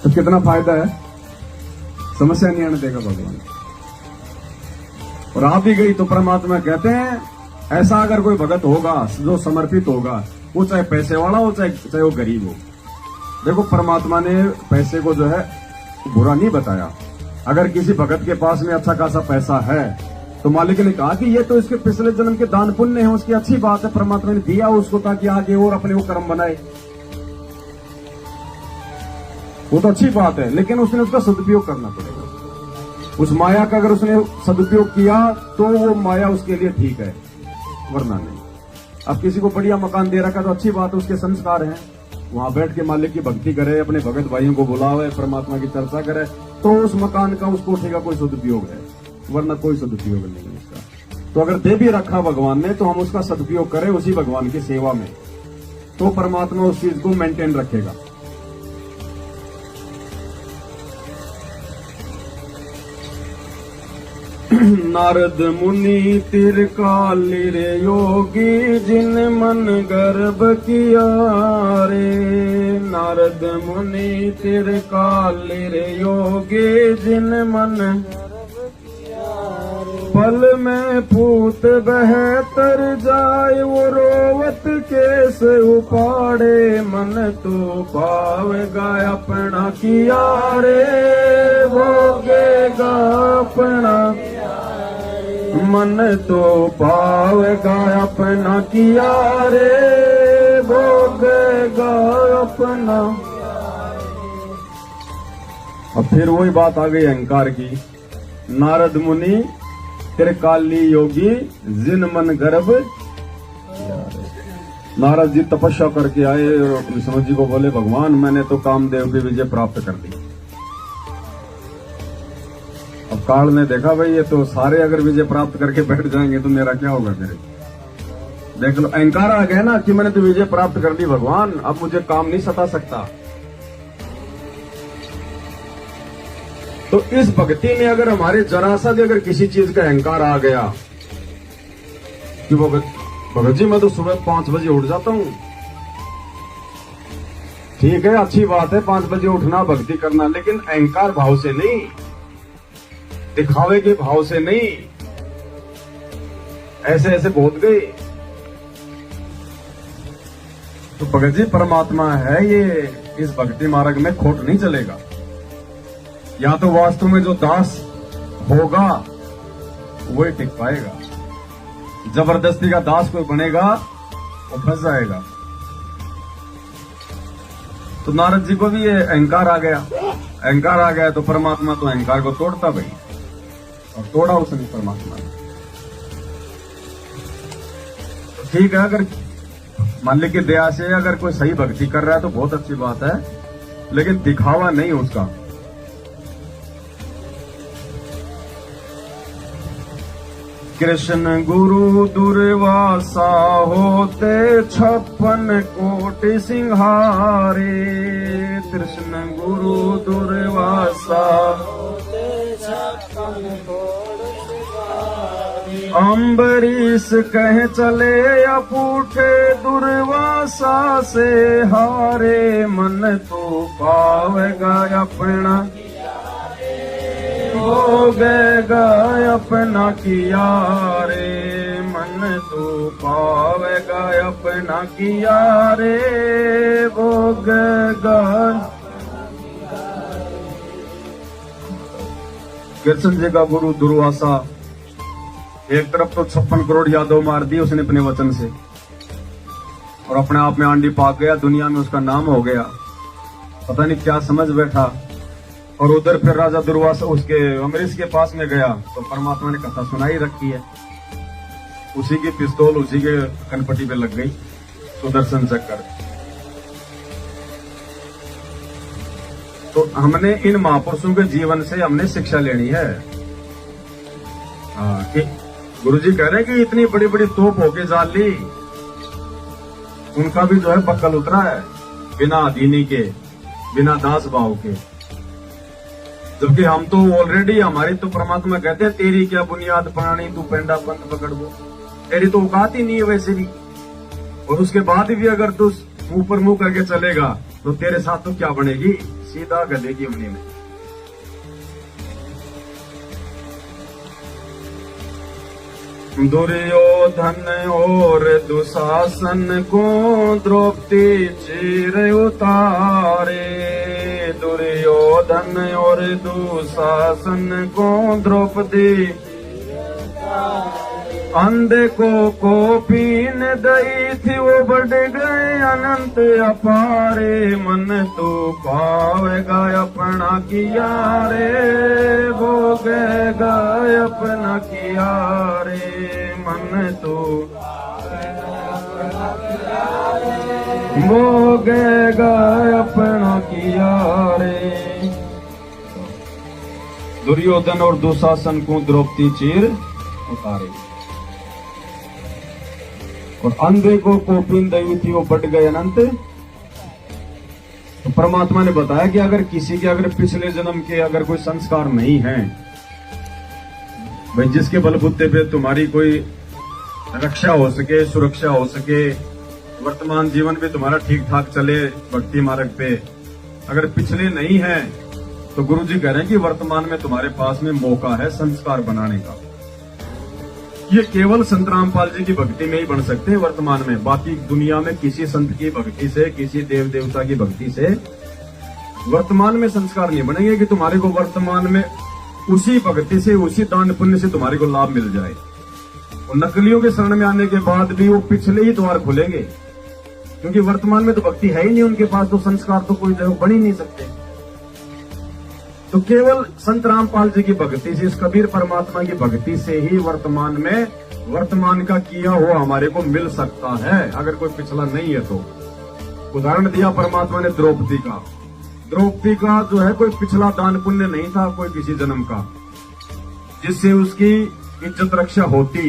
तो कितना फायदा है, समस्या नहीं आने देगा भगवान। और आप भी गई तो परमात्मा कहते हैं ऐसा अगर कोई भगत होगा जो समर्पित होगा, वो चाहे पैसे वाला हो चाहे वो गरीब हो। देखो परमात्मा ने पैसे को जो है बुरा नहीं बताया। अगर किसी भगत के पास में अच्छा खासा पैसा है तो मालिक ने कहा कि ये तो इसके पिछले जन्म के दान पुण्य है, उसकी अच्छी बात है, परमात्मा ने दिया उसको ताकि आगे और अपने वो कर्म बनाए, वो तो अच्छी बात है। लेकिन उसने उसका सदुपयोग करना पड़ेगा। उस माया का अगर उसने सदुपयोग किया तो वो माया उसके लिए ठीक है, वरना नहीं। अब किसी को बढ़िया मकान दे रखा तो अच्छी बात है, उसके संस्कार हैं, वहां बैठ के मालिक की भक्ति करे, अपने भगत भाइयों को बुलावे, परमात्मा की चर्चा करे, तो उस मकान का उसको उठेगा कोई सदुपयोग है, वरना कोई सदुपयोग नहीं है उसका। तो अगर दे भी रखा भगवान ने तो हम उसका सदुपयोग करें उसी भगवान की सेवा में, तो परमात्मा उस चीज को मेंटेन रखेगा। नारद मुनि तिरकाली रे योगी जिन मन गर्भ किया रे। नारद मुनि तिरकाली रे योगी जिन मन पल में पूत बहतर जाए वो रोवत केस उपाड़े। मन तो पावेगा अपना किया रे भोगेगा अपना। मन तो पावेगा अपना किया रे भोगेगा अपना। अब फिर वही बात आ गई अहंकार की। नारद मुनि त्रिकाली योगी जिन मन गर्भ। नारद जी तपस्या करके आए और विष्णु जी को बोले भगवान मैंने तो कामदेव की विजय प्राप्त कर ली। अब काल ने देखा भाई ये तो सारे अगर विजय प्राप्त करके बैठ जाएंगे तो मेरा क्या होगा फिर। देख लो अहंकार आ गया ना कि मैंने तो विजय प्राप्त कर ली भगवान, अब मुझे काम नहीं सता सकता। तो इस भक्ति में अगर हमारे जरा सा भी अगर किसी चीज का अहंकार आ गया कि भगत जी मैं तो सुबह 5 बजे उठ जाता हूं, ठीक है अच्छी बात है 5 बजे उठना भक्ति करना, लेकिन अहंकार भाव से नहीं, दिखावे के भाव से नहीं। ऐसे ऐसे बहुत गए। तो भगत जी परमात्मा है ये, इस भक्ति मार्ग में खोट नहीं चलेगा। या तो वास्तव में जो दास होगा वही टिक पाएगा, जबरदस्ती का दास कोई बनेगा वो फंस जाएगा। तो नारद जी को भी ये अहंकार आ गया। अहंकार आ गया तो परमात्मा तो अहंकार को तोड़ता भाई, और तोड़ा उसने परमात्मा ने। ठीक है अगर मालिक की दया से अगर कोई सही भक्ति कर रहा है तो बहुत अच्छी बात है, लेकिन दिखावा नहीं उसका। कृष्ण गुरु दुर्वासा होते 56 कोटि सिंहारे। कृष्ण गुरु दुर्वासा होते 56 कोटि सिंहारे। अम्बरीश कह चले या पूठे दुर्वासा से हारे। मन तो पावेगा अपना भोगेगा अपना किया रे। मन तो पावेगा अपना किया रे भोगेगा। कृष्ण जी का गुरु दुर्वासा एक तरफ तो 56 करोड़ यादव मार दिए उसने अपने वचन से, और अपने आप में आंडी पाक गया, दुनिया में उसका नाम हो गया, पता नहीं क्या समझ बैठा। और उधर फिर राजा दुर्वासा उसके अमरीश के पास में गया तो परमात्मा ने कथा सुनाई रखी है, उसी की पिस्तौल उसी के कनपट्टी पे लग गई, सुदर्शन चक्कर। तो हमने इन महापुरुषों के जीवन से हमने शिक्षा लेनी है। गुरुजी कह रहे हैं कि इतनी बड़ी बड़ी तोप होके जाल ली, उनका भी जो है बक्कल उतरा है बिना अधीनी के, बिना दास भाव के। जबकि हम तो ऑलरेडी, हमारी तो परमात्मा कहते हैं तेरी क्या बुनियाद प्राणी तू पेंडा पंथ पकड़ दो, तेरी तो औकात ही नहीं है वैसे भी। और उसके बाद भी अगर तू ऊपर मुंह करके चलेगा तो तेरे साथ तो क्या बनेगी, सीधा गधे की उंगली में। दुर्योधन और दुशासन को द्रौपदी चीर उतारे, दुर्योधन और दुशासन को द्रौपदी अंधे को पीन दई थी, वो बढ़ गए अनंत अपारे, मन तू पावेगा अपना किया रे, भोगेगा अपना किया रे, मन तू भोगेगा अपना किया रे। दुर्योधन और दुशासन को द्रौपदी चीर उतारे, और अंधे को कोपिन दी थी, वो बढ़ गए अनंत। तो परमात्मा ने बताया कि अगर किसी के अगर पिछले जन्म के अगर कोई संस्कार नहीं है, भाई जिसके बलबूते पे तुम्हारी कोई रक्षा हो सके, सुरक्षा हो सके, वर्तमान जीवन भी तुम्हारा ठीक ठाक चले भक्ति मार्ग पे, अगर पिछले नहीं है तो गुरु जी कह रहे हैं कि वर्तमान में तुम्हारे पास में मौका है संस्कार बनाने का। ये केवल संत रामपाल जी की भक्ति में ही बन सकते हैं वर्तमान में, बाकी दुनिया में किसी संत की भक्ति से, किसी देव देवता की भक्ति से वर्तमान में संस्कार नहीं बनेंगे कि तुम्हारे को वर्तमान में उसी भक्ति से, उसी दान पुण्य से तुम्हारे को लाभ मिल जाए। और नकलियों के शरण में आने के बाद भी वो पिछले ही द्वार खुलेंगे, क्योंकि वर्तमान में तो भक्ति है ही नहीं उनके पास, तो संस्कार तो कोई जगह बन ही नहीं सकते। तो केवल संत रामपाल जी की भक्ति से, इस कबीर परमात्मा की भक्ति से ही वर्तमान में वर्तमान का किया हुआ हमारे को मिल सकता है, अगर कोई पिछला नहीं है तो। उदाहरण दिया परमात्मा ने द्रौपदी का। द्रौपदी का जो है कोई पिछला दान पुण्य नहीं था कोई किसी जन्म का, जिससे उसकी इज्जत रक्षा होती।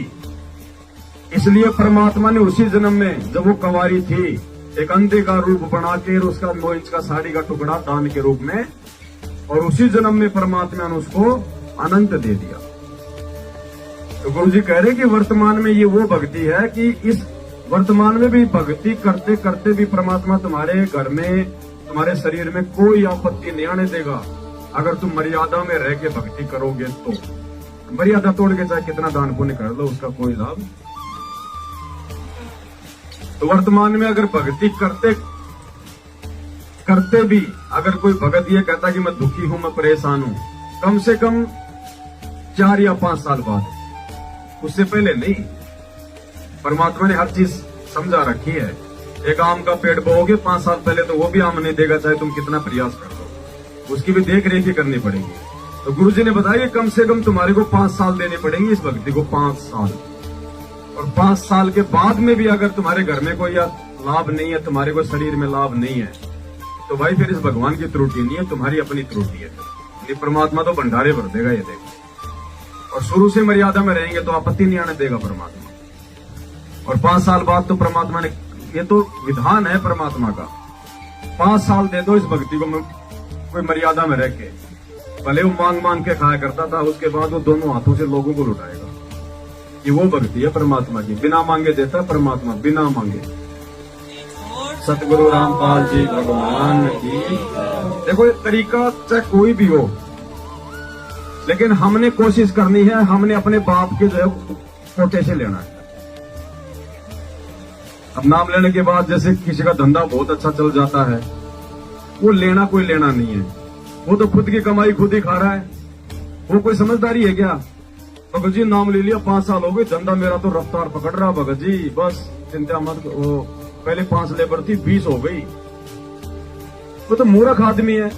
इसलिए परमात्मा ने उसी जन्म में जब वो कंवारी थी, एक अंधे का रूप बना के उसका 9 इंच का साड़ी का टुकड़ा दान के रूप में, और उसी जन्म में परमात्मा ने उसको अनंत दे दिया। तो गुरु जी कह रहे कि वर्तमान में ये वो भक्ति है कि इस वर्तमान में भी भक्ति करते करते भी परमात्मा तुम्हारे घर में, तुम्हारे शरीर में कोई आपत्ति नहीं आने देगा, अगर तुम मर्यादा में रह के भक्ति करोगे तो। मर्यादा तोड़ के चाहे कितना दान पुण्य कर लो, उसका कोई लाभ। तो वर्तमान में अगर भक्ति करते करते भी अगर कोई भगत ये कहता कि मैं दुखी हूं, मैं परेशान हूं, कम से कम 4 या 5 साल बाद, उससे पहले नहीं। परमात्मा ने हर चीज समझा रखी है। एक आम का पेड़ बोओगे 5 साल पहले तो वो भी आम नहीं देगा, चाहे तुम कितना प्रयास कर लो, उसकी भी देख रेख ही करनी पड़ेगी। तो गुरु जी ने बताया कि कम से कम तुम्हारे को 5 साल देने पड़ेंगे इस भक्ति को, 5 साल। और 5 साल के बाद में भी अगर तुम्हारे घर में कोई लाभ नहीं है, तुम्हारे को शरीर में लाभ नहीं है, तो भाई फिर इस भगवान की त्रुटि नहीं है, तुम्हारी अपनी त्रुटि है। ये परमात्मा तो भंडारे भर देगा ये देखो। और शुरू से मर्यादा में रहेंगे तो आपत्ति नहीं आने देगा परमात्मा। और 5 साल बाद तो परमात्मा ने, ये तो विधान है परमात्मा का, 5 साल दे दो इस भक्ति को कोई मर्यादा में रह के। भले वो मांग मांग के खाया करता था, उसके बाद वो दोनों हाथों से लोगों को लुटाएगा। ये वो भक्ति है परमात्मा की, बिना मांगे देता है परमात्मा, बिना मांगे। सतगुरु रामपाल जी भगवान की। देखो ये तरीका चाहे कोई भी हो, लेकिन हमने कोशिश करनी है, हमने अपने बाप के जो है कोटे से लेना है। अब नाम लेने के बाद जैसे किसी का धंधा बहुत अच्छा चल जाता है, वो लेना कोई लेना नहीं है, वो तो खुद की कमाई खुद ही खा रहा है, वो कोई समझदारी है क्या? भगत जी नाम ले लिया, 5 साल हो गए, धंधा मेरा तो रफ्तार पकड़ रहा भगत जी, बस चिंता मत। वो पहले 5 लेबर थी, 20 हो गई। वो तो मूर्ख आदमी है,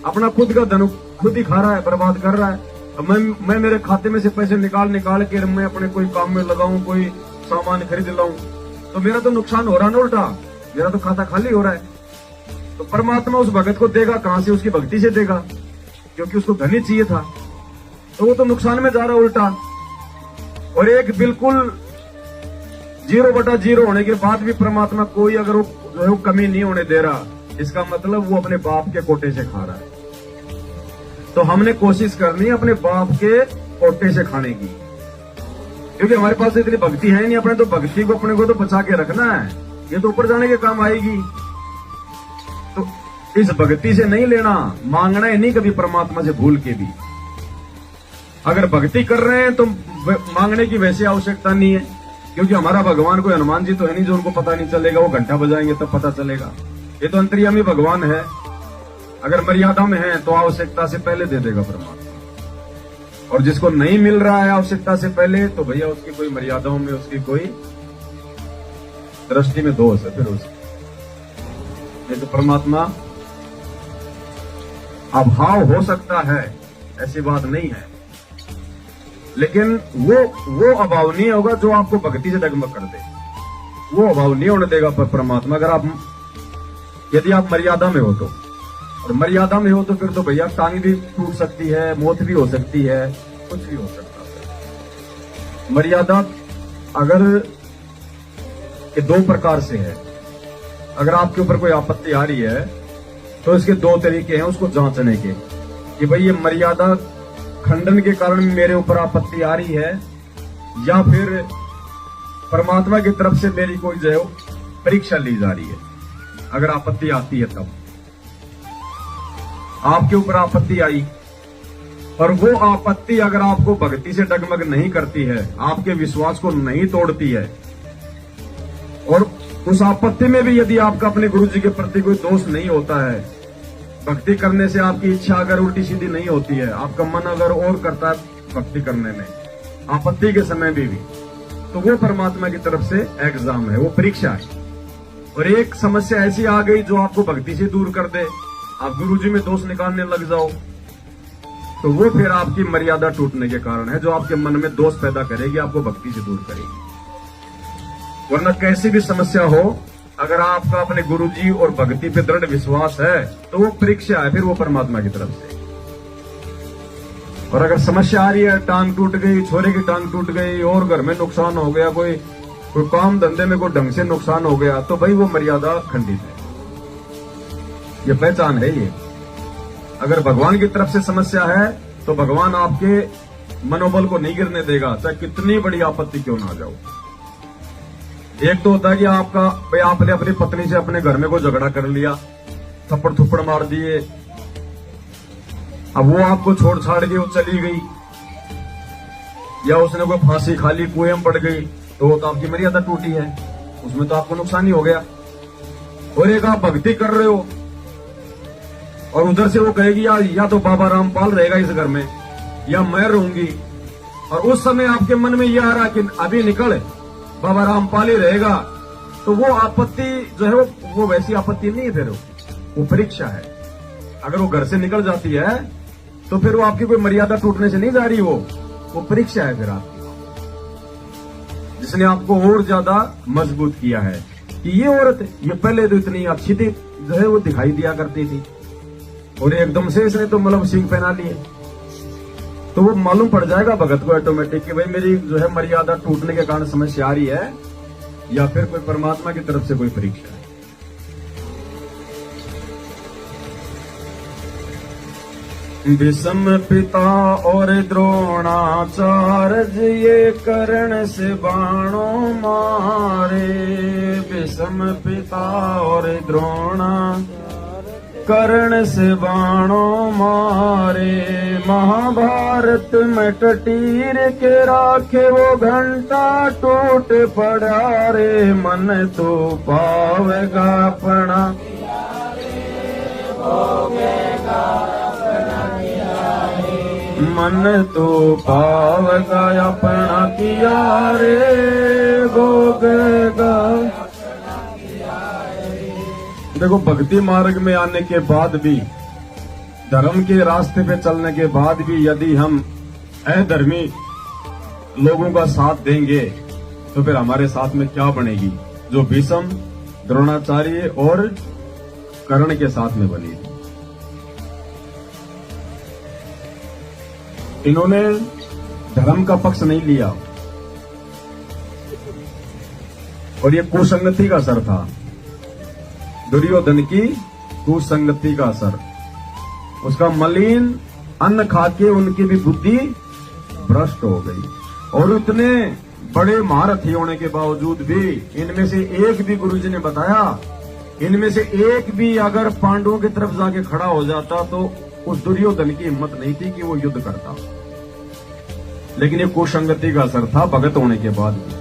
अपना खुद का धन खुद ही खा रहा है, बर्बाद कर रहा है। अब मैं मेरे खाते में से पैसे निकाल के मैं अपने कोई काम में लगाऊं, कोई सामान खरीद लाऊं, तो मेरा तो नुकसान हो रहा है ना, उल्टा मेरा तो खाता खाली हो रहा है। तो परमात्मा उस भगत को देगा कहां से? उसकी भक्ति से देगा, क्योंकि उसको धन ही चाहिए था। तो वो तो नुकसान में जा रहा है उल्टा। और एक बिल्कुल 0/0 होने के बाद भी परमात्मा कोई अगर वो जो है वो कमी नहीं होने दे रहा, इसका मतलब वो अपने बाप के कोटे से खा रहा है। तो हमने कोशिश करनी है अपने बाप के कोटे से खाने की, क्योंकि हमारे पास इतनी भक्ति है नहीं। अपने तो भक्ति को अपने को तो बचा के रखना है, ये तो ऊपर जाने के काम आएगी। तो इस भक्ति से नहीं लेना, मांगना है नहीं कभी परमात्मा से भूल के भी। अगर भक्ति कर रहे हैं तो मांगने की वैसे आवश्यकता नहीं है, क्योंकि हमारा भगवान कोई हनुमान जी तो है नहीं जो उनको पता नहीं चलेगा, वो घंटा बजाएंगे तब पता चलेगा। ये तो अंतर्यामी भगवान है। अगर मर्यादा में है तो आवश्यकता से पहले दे देगा परमात्मा, और जिसको नहीं मिल रहा है आवश्यकता से पहले, तो भैया उसकी कोई मर्यादाओं में उसकी कोई दृष्टि में दोष है फिर उसकी। नहीं तो परमात्मा अभाव हो सकता है, ऐसी बात नहीं है, लेकिन वो अभाव नहीं होगा जो आपको भक्ति से डगमग कर दे। वो अभाव नहीं होने देगा पर परमात्मा। अगर यदि आप मर्यादा में हो तो, और मर्यादा में हो तो फिर तो भैया टांग भी टूट सकती है, मौत भी हो सकती है, कुछ भी हो सकता है। मर्यादा अगर ये 2 प्रकार से है। अगर आपके ऊपर कोई आपत्ति आ रही है तो इसके 2 तरीके हैं उसको जांचने के, कि भाई ये मर्यादा खंडन के कारण मेरे ऊपर आपत्ति आ रही है, या फिर परमात्मा की तरफ से मेरी कोई जो है परीक्षा ली जा रही है। अगर आपत्ति आती है तब आपके ऊपर आपत्ति आई, और वो आपत्ति अगर आपको भक्ति से डगमग नहीं करती है, आपके विश्वास को नहीं तोड़ती है, और उस आपत्ति में भी यदि आपका अपने गुरु जी के प्रति कोई दोष नहीं होता है, भक्ति करने से आपकी इच्छा अगर उल्टी सीधी नहीं होती है, आपका मन अगर और करता है भक्ति करने में आपत्ति के समय भी, तो वो परमात्मा की तरफ से एग्जाम है, वो परीक्षा है। और एक समस्या ऐसी आ गई जो आपको भक्ति से दूर कर दे, आप गुरुजी में दोष निकालने लग जाओ, तो वो फिर आपकी मर्यादा टूटने के कारण है, जो आपके मन में दोष पैदा करेगी, आपको भक्ति से दूर करेगी। वरना कैसी भी समस्या हो, अगर आपका अपने गुरुजी और भक्ति पे दृढ़ विश्वास है तो वो परीक्षा है फिर वो परमात्मा की तरफ से। और अगर समस्या आ रही है, टांग टूट गई, छोरे की टांग टूट गई, और घर में नुकसान हो गया, कोई काम धंधे में कोई ढंग से नुकसान हो गया, तो भाई वो मर्यादा खंडित है, ये पहचान है। ये अगर भगवान की तरफ से समस्या है तो भगवान आपके मनोबल को नहीं गिरने देगा, चाहे कितनी बड़ी आपत्ति क्यों ना जाओ। एक तो होता है कि आपने अपनी पत्नी से अपने घर में कोई झगड़ा कर लिया, थप्पड़ थप्पड़ मार दिए, अब वो आपको छोड़ छाड़ के वो चली गई, या उसने कोई फांसी खा ली, कुएं में पड़ गई, तो वो तो आपकी मर्यादा टूटी है, उसमें तो आपको नुकसान ही हो गया। और एक आप भक्ति कर रहे हो और उधर से वो कहेगी या तो बाबा रामपाल रहेगा इस घर में, या मैं रहूंगी, और उस समय आपके मन में यह आ रहा कि अभी निकल, बाबा रामपाल ही रहेगा, तो वो आपत्ति जो है वो वैसी आपत्ति नहीं है, फिर वो परीक्षा है। अगर वो घर से निकल जाती है तो फिर वो आपकी कोई मर्यादा टूटने से नहीं जा रही, वो परीक्षा है फिर आपकी, जिसने आपको और ज्यादा मजबूत किया है कि ये औरत, ये पहले तो इतनी अच्छी थी जो है वो दिखाई दिया करती थी, और एकदम से इसने तो मतलब सिंह पहना लिए, तो वो मालूम पड़ जाएगा भगत को ऑटोमेटिक कि भाई मेरी जो है मर्यादा टूटने के कारण समस्या आ रही है, या फिर कोई परमात्मा की तरफ से कोई परीक्षा है। भीष्म पिता और द्रोणाचार्य ये कर्ण से बाणों मारे, भीष्म पिता और द्रोणाचार्य कर्ण से बाणों मारे, महाभारत में टटीर के राखे वो घंटा टूट पड़ा रे, मन तो पावेगा अपना मन तो पावगा अपना किया रे भोगेगा। देखो भक्ति मार्ग में आने के बाद भी, धर्म के रास्ते पे चलने के बाद भी यदि हम अधर्मी लोगों का साथ देंगे तो फिर हमारे साथ में क्या बनेगी, जो भीष्म, द्रोणाचार्य और कर्ण के साथ में बनी। इन्होंने धर्म का पक्ष नहीं लिया और ये कुसंगति का असर था, दुर्योधन की कुसंगति का असर। उसका मलिन अन्न खा के उनकी भी बुद्धि भ्रष्ट हो गई और इतने बड़े महारथी होने के बावजूद भी इनमें से एक भी गुरुजी ने बताया, इनमें से एक भी अगर पांडवों की तरफ जाके खड़ा हो जाता तो उस दुर्योधन की हिम्मत नहीं थी कि वो युद्ध करता। लेकिन ये कुसंगति का असर था भगत होने के बाद भी।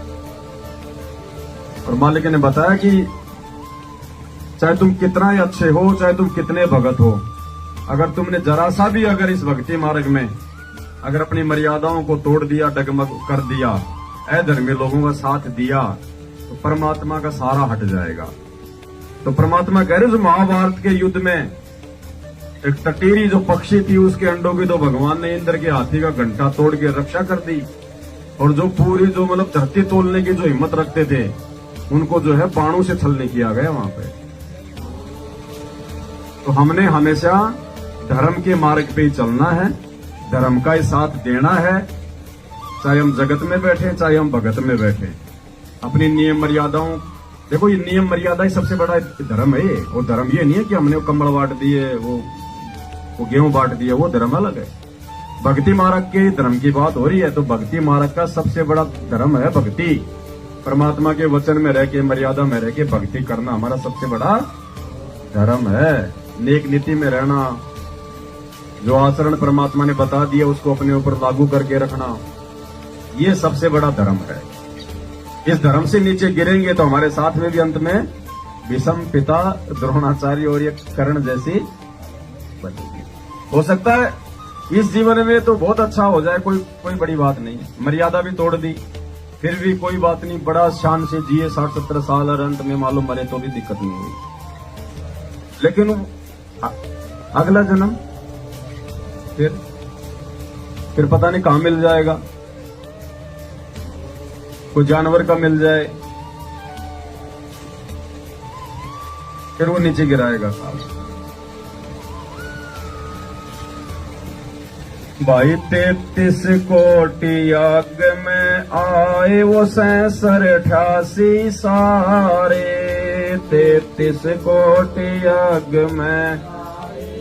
और मालिक ने बताया कि चाहे तुम कितना ही अच्छे हो, चाहे तुम कितने भगत हो, अगर तुमने जरा सा भी अगर इस भक्ति मार्ग में अगर अपनी मर्यादाओं को तोड़ दिया, डगमग कर दिया, अधर्मी लोगों का साथ दिया, तो परमात्मा का सारा हट जाएगा। तो परमात्मा कह रहे जो महाभारत के युद्ध में एक टटीरी जो पक्षी थी उसके अंडों की तो भगवान ने इंद्र के हाथी का घंटा तोड़ के रक्षा कर दी, और जो पूरी जो मतलब धरती तोलने की जो हिम्मत रखते थे उनको जो है बाणों से छलनी किया गया वहां पे। तो हमने हमेशा धर्म के मार्ग पे ही चलना है, धर्म का ही साथ देना है, चाहे हम जगत में बैठे चाहे हम भगत में बैठे। अपनी नियम मर्यादाओं, देखो ये नियम मर्यादा ही सबसे बड़ा धर्म है। वो धर्म ये नहीं है कि हमने कंबल बांट दिए, वो गेहूं बांट दिया, वो धर्म अलग है। भक्ति मार्ग के धर्म की बात हो रही है, तो भक्ति मार्ग का सबसे बड़ा धर्म है भक्ति। परमात्मा के वचन में रह के, मर्यादा में रह के भक्ति करना हमारा सबसे बड़ा धर्म है। नेक नीति में रहना, जो आचरण परमात्मा ने बता दिया उसको अपने ऊपर लागू करके रखना, ये सबसे बड़ा धर्म है। इस धर्म से नीचे गिरेंगे तो हमारे साथ में भी अंत में भीष्म, पिता, द्रोणाचार्य और ये कर्ण जैसी बनेगी। हो सकता है इस जीवन में तो बहुत अच्छा हो जाए, कोई बड़ी बात नहीं, मर्यादा भी तोड़ दी, फिर भी कोई बात नहीं, बड़ा शान से जिए 60-70 साल और अंत में मालूम मरे तो भी दिक्कत नहीं हुई। लेकिन अगला जन्म फिर पता नहीं कहां मिल जाएगा, कोई जानवर का मिल जाए, फिर वो नीचे गिराएगा। भाई 33 कोटि यज्ञ में आए वो 67-88 सारे, 33 कोटि यज्ञ में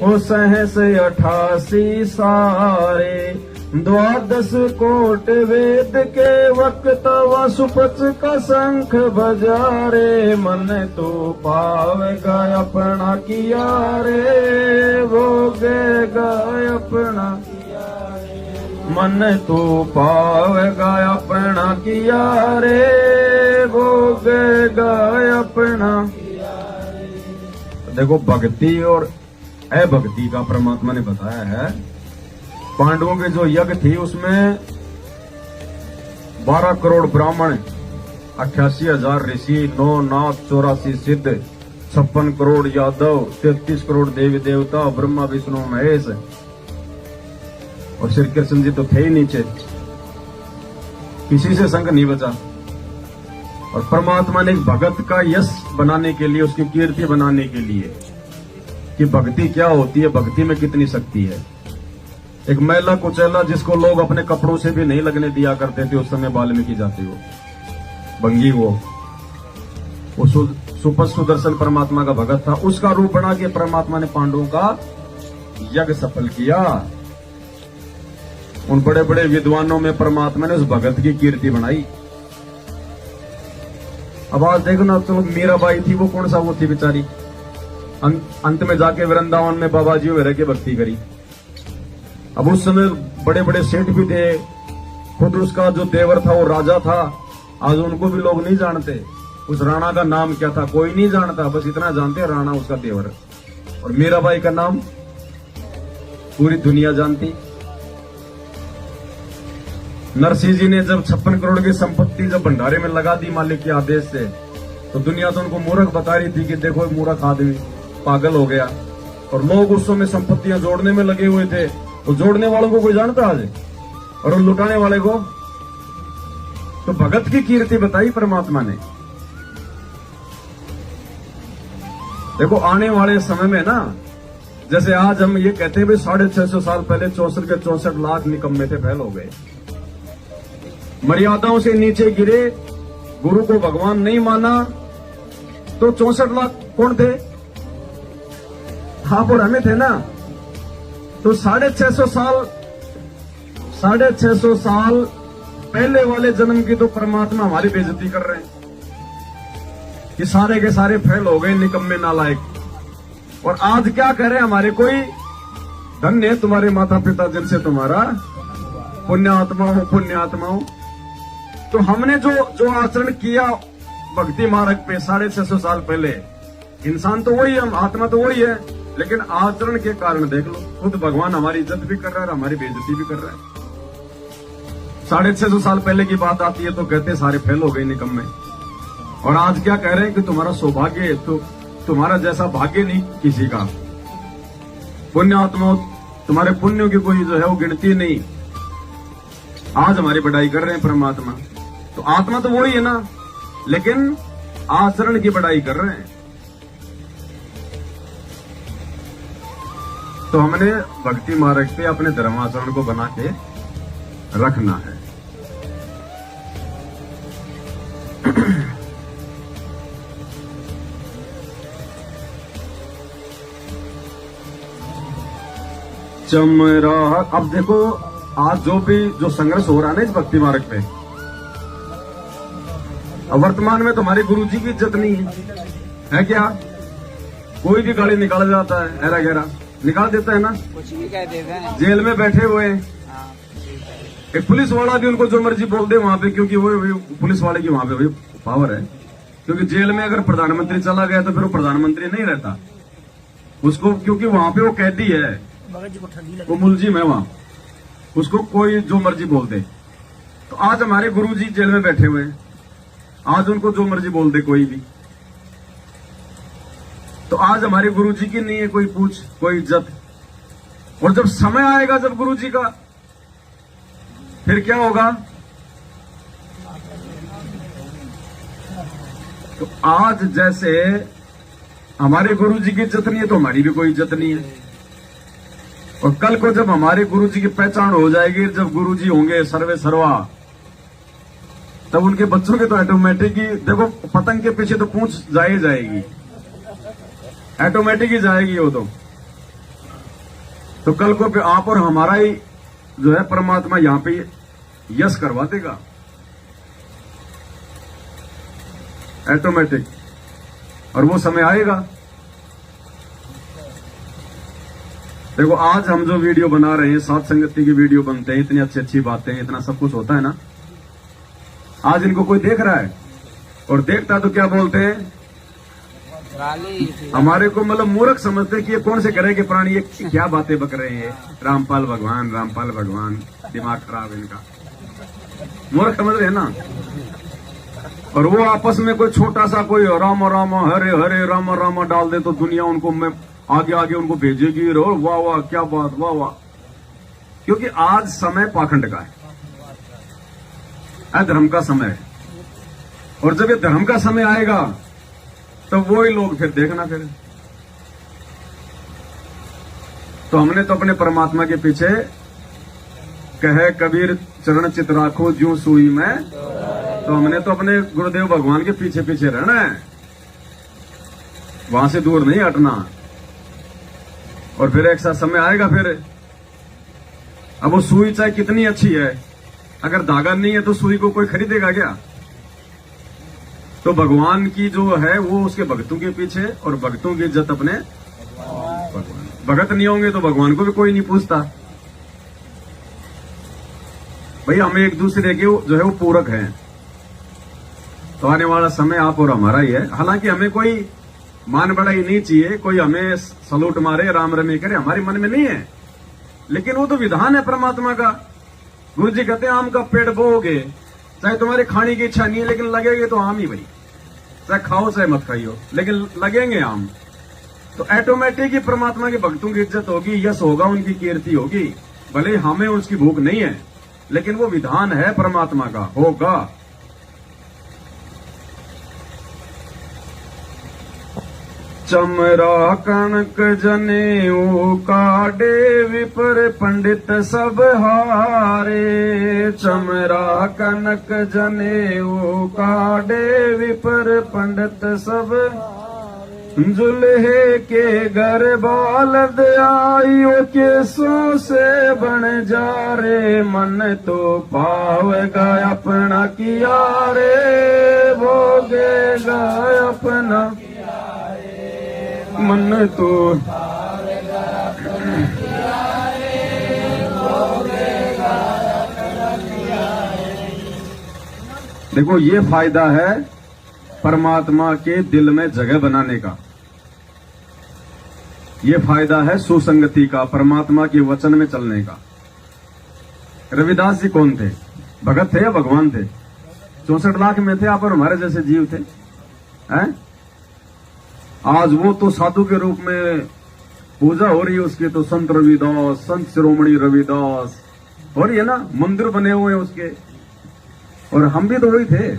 वो 87-88 सारे, 12 कोट वेद के वक्त वसुपच का शंख बजारे, मन तो पावेगा अपना किया रे भोगेगा अपना, मन तो पावेगा अपना किया रे भोगेगा अपना। देखो भक्ति और अभक्ति का परमात्मा ने बताया है। पांडवों के जो यज्ञ थी उसमें 12 करोड़ ब्राह्मण, 88,000 ऋषि, 9 नाथ, 84 सिद्ध, 56 करोड़ यादव, 33 करोड़ देवी देवता, ब्रह्मा विष्णु महेश, और श्री कृष्ण जी तो थे ही नीचे, किसी से संग नहीं बचा। और परमात्मा ने एक भगत का यश बनाने के लिए, उसकी कीर्ति बनाने के लिए कि भक्ति क्या होती है, भक्ति में कितनी शक्ति है। एक मैला कुचैला जिसको लोग अपने कपड़ों से भी नहीं लगने दिया करते थे उस समय, वाल्मीकि जाति वो भंगी, वो सुदर्शन परमात्मा का भगत था, उसका रूप बना के परमात्मा ने पांडवों का यज्ञ सफल किया। उन बड़े बड़े विद्वानों में परमात्मा ने उस भगत की कीर्ति बनाई। अब आज देखो ना, तो मीराबाई थी, वो कौन सा वो थी बेचारी, अंत में जाके वृंदावन में बाबा जी रह के भक्ति करी। अब उस समय बड़े बड़े सेठ भी थे, खुद उसका जो देवर था वो राजा था, आज उनको भी लोग नहीं जानते। उस राणा का नाम क्या था कोई नहीं जानता, बस इतना जानते हैं राणा उसका देवर। और मीराबाई का नाम पूरी दुनिया जानती। नरसिंह जी ने जब 56 करोड़ की संपत्ति जब भंडारे में लगा दी मालिक के आदेश से, तो दुनिया तो उनको मूर्ख बता रही थी कि देखो ये मूर्ख आदमी पागल हो गया। और लोग उस समय संपत्तियां जोड़ने में लगे हुए थे। तो जोड़ने वालों को कोई जानता आज, और उन लुटाने वाले को? तो भगत की कीर्ति बताई परमात्मा ने। देखो आने वाले समय में ना, जैसे आज हम ये कहते हैं भाई 650 साल पहले 64 के 64 लाख निकम्मे थे, फेल हो गए, मर्यादाओं से नीचे गिरे, गुरु को भगवान नहीं माना, तो 64 लाख कौन थे? आप और हमें थे ना। तो 650 साल पहले वाले जन्म की तो परमात्मा हमारी बेइज्जती कर रहे हैं कि सारे के सारे फेल हो गए, निकम्मे नालायक। और आज क्या कह रहे हैं हमारे कोई, धन्य है तुम्हारे माता पिता जिनसे तुम्हारा पुण्यात्मा हो, पुण्यात्मा हो। तो हमने जो आचरण किया भक्ति मार्ग पे 650 साल पहले, इंसान तो वही है, हम आत्मा तो वही है, लेकिन आचरण के कारण देख लो, खुद भगवान हमारी इज्जत भी कर रहा है और हमारी बेइज्जती भी कर रहा है। 650 साल पहले की बात आती है तो कहते सारे फेल हो गए, निकम्मे। और आज क्या कह रहे हैं कि तुम्हारा सौभाग्य, तो तुम्हारा जैसा भाग्य नहीं किसी का। पुण्यात्मा, तुम्हारे पुण्यों की कोई जो है वो गिनती नहीं। आज हमारी बढ़ाई कर रहे हैं परमात्मा। तो आत्मा तो वही है ना, लेकिन आचरण की बढ़ाई कर रहे हैं। तो हमने भक्ति मार्ग पे अपने धर्माचरण को बना के रखना है। चमरा, अब देखो आज जो संघर्ष हो रहा है ना इस भक्ति मार्ग पे, अब वर्तमान में तुम्हारे गुरु जी की इज्जत नहीं है क्या? कोई भी गाली निकाल जाता है, ऐरा गहरा निकाल देता है ना, कुछ भी कह देते हैं। जेल में बैठे हुए हैं, एक पुलिस वाला भी उनको जो मर्जी बोल दे वहां पे, क्योंकि वो पुलिस वाले की वहां पे भाई पावर है। क्योंकि जेल में अगर प्रधानमंत्री चला गया तो फिर वो प्रधानमंत्री नहीं रहता उसको, क्योंकि वहां पे वो कैदी है, वो मुलजिम है वहां, उसको कोई जो मर्जी बोल दे। तो आज हमारे गुरुजी जेल में बैठे हुए हैं, आज उनको जो मर्जी बोल दे कोई भी। तो आज हमारे गुरुजी की नहीं है कोई पूछ, कोई इज्जत। और जब समय आएगा जब गुरुजी का, फिर क्या होगा? तो आज जैसे हमारे गुरुजी की इज्जत नहीं है तो हमारी भी कोई इज्जत नहीं है। और कल को जब हमारे गुरुजी की पहचान हो जाएगी, जब गुरुजी होंगे सर्वे सर्वा, तब उनके बच्चों के तो ऑटोमेटिक ही, देखो पतंग के पीछे तो पूंछ जाएगी, ऑटोमेटिक ही जाएगी वो तो कल को आप और हमारा ही जो है परमात्मा यहां पे यश करवा देगा ऑटोमेटिक। और वो समय आएगा। देखो आज हम जो वीडियो बना रहे हैं, साथ संगति की वीडियो बनते हैं, इतनी अच्छी अच्छी बातें, इतना सब कुछ होता है ना, आज इनको कोई देख रहा है, और देखता तो क्या बोलते हैं, हमारे को मतलब मूर्ख समझते हैं कि ये कौन से करे के प्राणी, ये क्या बातें बक रहे हैं, रामपाल भगवान, रामपाल भगवान, दिमाग खराब इनका, मूर्ख समझ रहे हैं ना। और वो आपस में कोई छोटा सा कोई राम राम हरे हरे राम राम डाल दे तो दुनिया उनको में आगे आगे उनको भेजेगी, और वाह वाह क्या बात, वाह वाह। क्योंकि आज समय पाखंड का है, धर्म का समय है। और जब ये धर्म का समय आएगा तो वही लोग फिर देखना फिर। तो हमने तो अपने परमात्मा के पीछे कहे कबीर चरण चित राखो ज्यों सुई में, तो हमने तो अपने गुरुदेव भगवान के पीछे पीछे रहना है, वहां से दूर नहीं हटना। और फिर एक साथ समय आएगा फिर, अब वो सुई चाहे कितनी अच्छी है, अगर धागा नहीं है तो सुई को कोई खरीदेगा क्या? तो भगवान की जो है वो उसके भक्तों के पीछे, और भक्तों की इज्जत अपने भगवान। भगत नहीं होंगे तो भगवान को भी कोई नहीं पूछता। भाई हम एक दूसरे के जो है वो पूरक हैं। तो आने वाला समय आप और हमारा ही है। हालांकि हमें कोई मान बढ़ाई नहीं चाहिए, कोई हमें सलूट मारे, राम रमी करे, हमारे मन में नहीं है। लेकिन वो तो विधान है परमात्मा का, गुरु जी कहते हैं आम का पेड़ बोओगे, चाहे तुम्हारे खाने की इच्छा नहीं है लेकिन लगेंगे तो आम ही भाई, चाहे खाओ चाहे मत खाइयो लेकिन लगेंगे आम। तो ऑटोमेटिक ही परमात्मा के भक्तों की इज्जत होगी, यश होगा, उनकी कीर्ति होगी। भले हमें उसकी भूख नहीं है लेकिन वो विधान है परमात्मा का, होगा। चमरा कनक जनेऊ काडे विपर पंडित सब हारे। चमरा कनक जनेऊ काडे विपर पंडित सब, जुल्हे के घर बालद आइयो केसों से बन जा रे। मन तो पावेगा अपना किया रे, भोगेगा अपना मन तो। देखो ये फायदा है परमात्मा के दिल में जगह बनाने का, ये फायदा है सुसंगति का, परमात्मा के वचन में चलने का। रविदास जी कौन थे? भगत थे या भगवान थे? 64 लाख में थे आप और हमारे जैसे जीव थे हैं? आज वो तो साधु के रूप में पूजा हो रही है उसकी, तो संत रविदास, संत शिरोमणि रविदास हो रही है ना, मंदिर बने हुए हैं उसके। और हम भी तो वही थे,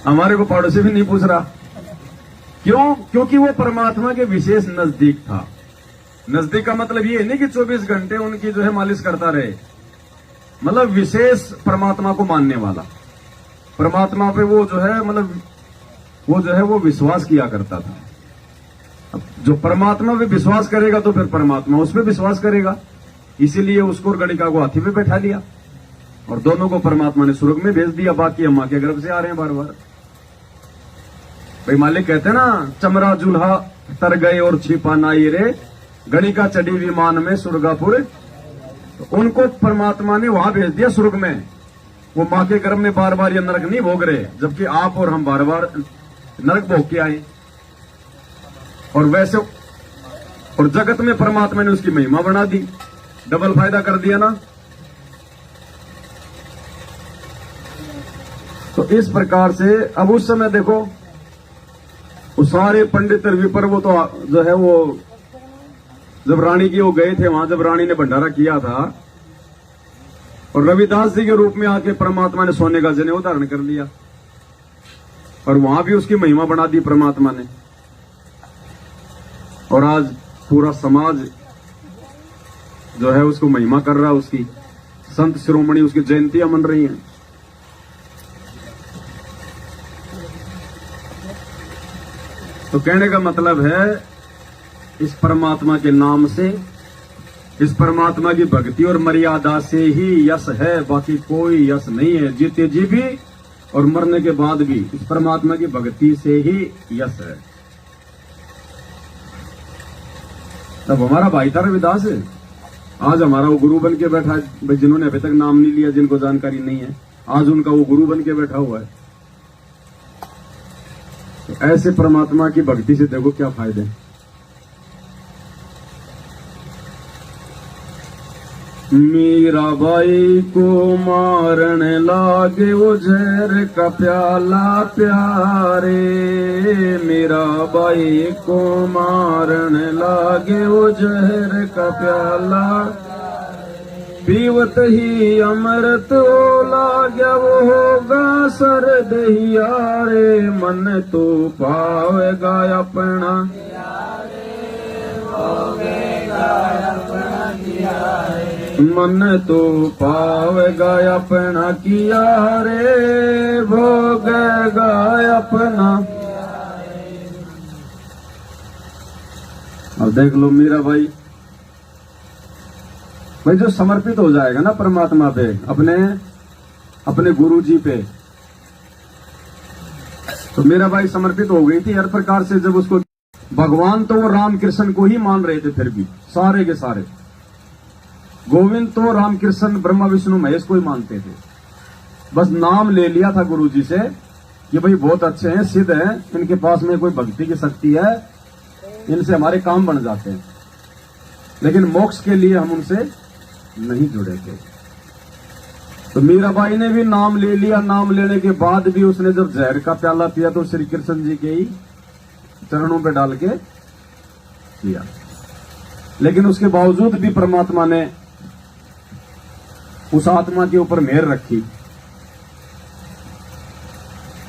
हमारे को पड़ोसी भी नहीं पूछ रहा। क्यों? क्योंकि वो परमात्मा के विशेष नजदीक था। नजदीक का मतलब ये नहीं कि 24 घंटे उनकी जो है मालिश करता रहे, मतलब विशेष परमात्मा को मानने वाला, परमात्मा पे वो जो है मतलब वो जो है वो विश्वास किया करता था। अब जो परमात्मा पे विश्वास करेगा तो फिर परमात्मा उस पर विश्वास करेगा, इसीलिए उसको और गणिका को हाथी पे बैठा लिया और दोनों को परमात्मा ने स्वर्ग में भेज दिया। बाकी अम्मा के गर्भ से आ रहे हैं बार बार। भाई मालिक कहते हैं ना, चमरा जुल्हा तर गए और छिपा नाई रे, गणिका चढ़ी विमान में सुरगापुर। तो उनको परमात्मा ने वहां भेज दिया स्वर्ग में, वो मां के गर्भ में बार बार ये नरक नहीं भोग रहे, जबकि आप और हम बार बार नरक भोग के आए। और वैसे और जगत में परमात्मा ने उसकी महिमा बना दी, डबल फायदा कर दिया ना। तो इस प्रकार से अब उस समय देखो वो सारे पंडित विपर वो तो जो है वो जब रानी की वो गए थे वहां, जब रानी ने भंडारा किया था और रविदास जी के रूप में आके परमात्मा ने सोने का जनेऊ धारण कर लिया और वहां भी उसकी महिमा बना दी परमात्मा ने। और आज पूरा समाज जो है उसको महिमा कर रहा है, उसकी संत शिरोमणि उसकी जयंतियां मन रही हैं। तो कहने का मतलब है इस परमात्मा के नाम से, इस परमात्मा की भक्ति और मर्यादा से ही यश है, बाकी कोई यश नहीं है। जीते जी भी और मरने के बाद भी इस परमात्मा की भक्ति से ही यश है। तब हमारा भाई था रविदास, आज हमारा वो गुरु बन के बैठा है। भाई जिन्होंने अभी तक नाम नहीं लिया, जिनको जानकारी नहीं है, आज उनका वो गुरु बन के बैठा हुआ है। तो ऐसे परमात्मा की भक्ति से देखो क्या फायदे हैं। मीराबाई को मारन लागे वो जहर का प्याला प्यारे। मीराबाई को मारन लागे वो जहर का प्याला, पीवत ही अमृत हो लाग्या वो होगा सरद हियारे। मन तो पावेगा अपना मन तो पावेगा अपना किया रे, भोगेगा अपना। अब देख लो मीरा भाई जो समर्पित हो जाएगा ना परमात्मा पे, अपने गुरु जी पे, तो मेरा भाई समर्पित हो गई थी हर प्रकार से। जब उसको भगवान तो वो रामकृष्ण को ही मान रहे थे, फिर भी सारे के सारे गोविंद तो रामकृष्ण ब्रह्मा विष्णु महेश को ही मानते थे। बस नाम ले लिया था गुरु जी से कि भाई बहुत अच्छे हैं, सिद्ध हैं, इनके पास में कोई भक्ति की शक्ति है, इनसे हमारे काम बन जाते हैं। लेकिन मोक्ष के लिए हम उनसे नहीं जुड़े थे। तो मीराबाई ने भी नाम ले लिया। नाम लेने के बाद भी उसने जब जहर का प्याला पिया तो श्री कृष्ण जी के ही चरणों पे डाल के पिया। लेकिन उसके बावजूद भी परमात्मा ने उस आत्मा के ऊपर मेहर रखी।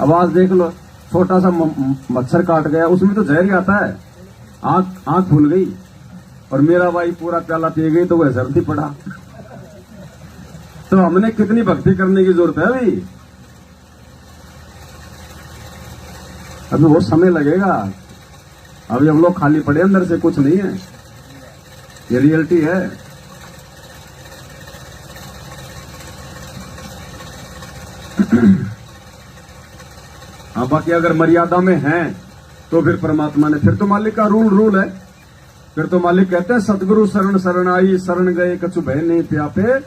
अब आज देख लो, छोटा सा मच्छर काट गया, उसमें तो जहर ही आता है। आंख फूल गई और मीराबाई पूरा प्याला पी गई तो वह सर्दी पड़ा। तो हमने कितनी भक्ति करने की जरूरत है अभी वो समय लगेगा। अभी हम लोग खाली पड़े, अंदर से कुछ नहीं है, ये रियलिटी है। हाँ, बाकी अगर मर्यादा में हैं तो फिर परमात्मा ने, फिर तो मालिक का रूल है। फिर तो मालिक कहते हैं सतगुरु शरण शरण आई, शरण गए कछु भय नहीं प्यापे,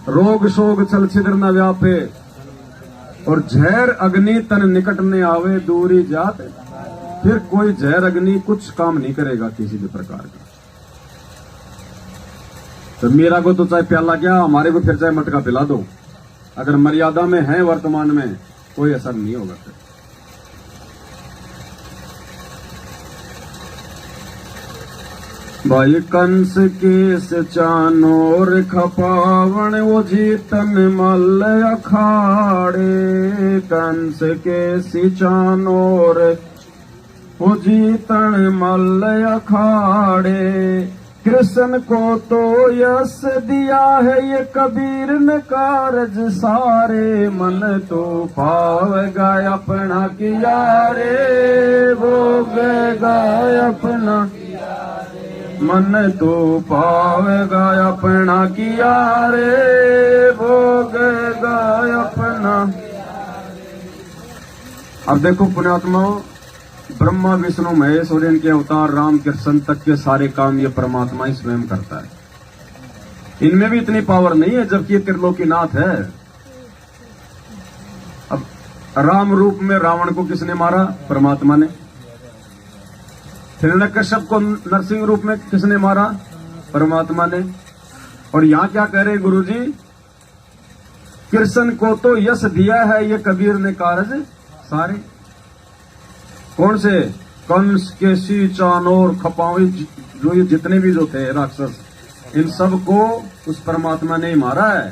रोग शोग चल छिद्र न व्यापे, और जहर अग्नि तन निकट ने आवे दूरी जात। फिर कोई जहर अग्नि कुछ काम नहीं करेगा किसी भी प्रकार का। तो मेरा को तो चाहे प्याला क्या, हमारे को फिर चाहे मटका पिला दो, अगर मर्यादा में है वर्तमान में कोई असर नहीं होगा। फिर भाई कंस के चानोर खपावण वो जीतन मल अखाड़े, कंस के चानोर वो जीतन मल अखाड़े, कृष्ण को तो यश दिया है ये कबीर ने कारज सारे, मन तो पावेगा अपना किया रे, भोगेगा अपना, मन तो पावेगा अपना किया रे, भोगेगा अपना। अब देखो पुण्यात्माओं, ब्रह्मा विष्णु महेश और इनके अवतार राम कृष्ण तक के सारे काम ये परमात्मा ही स्वयं करता है। इनमें भी इतनी पावर नहीं है, जबकि ये त्रिलोकीनाथ है। अब राम रूप में रावण को किसने मारा? परमात्मा ने। हिरण्यकश्यप को नरसिंह रूप में किसने मारा? परमात्मा ने। और यहां क्या कह रहे गुरुजी? कृष्ण को तो यश दिया है ये कबीर ने कारज सारे। कौन से? कंस के सी चानोर खपावी, जो ये जितने भी जो थे राक्षस, इन सब को उस परमात्मा ने ही मारा है।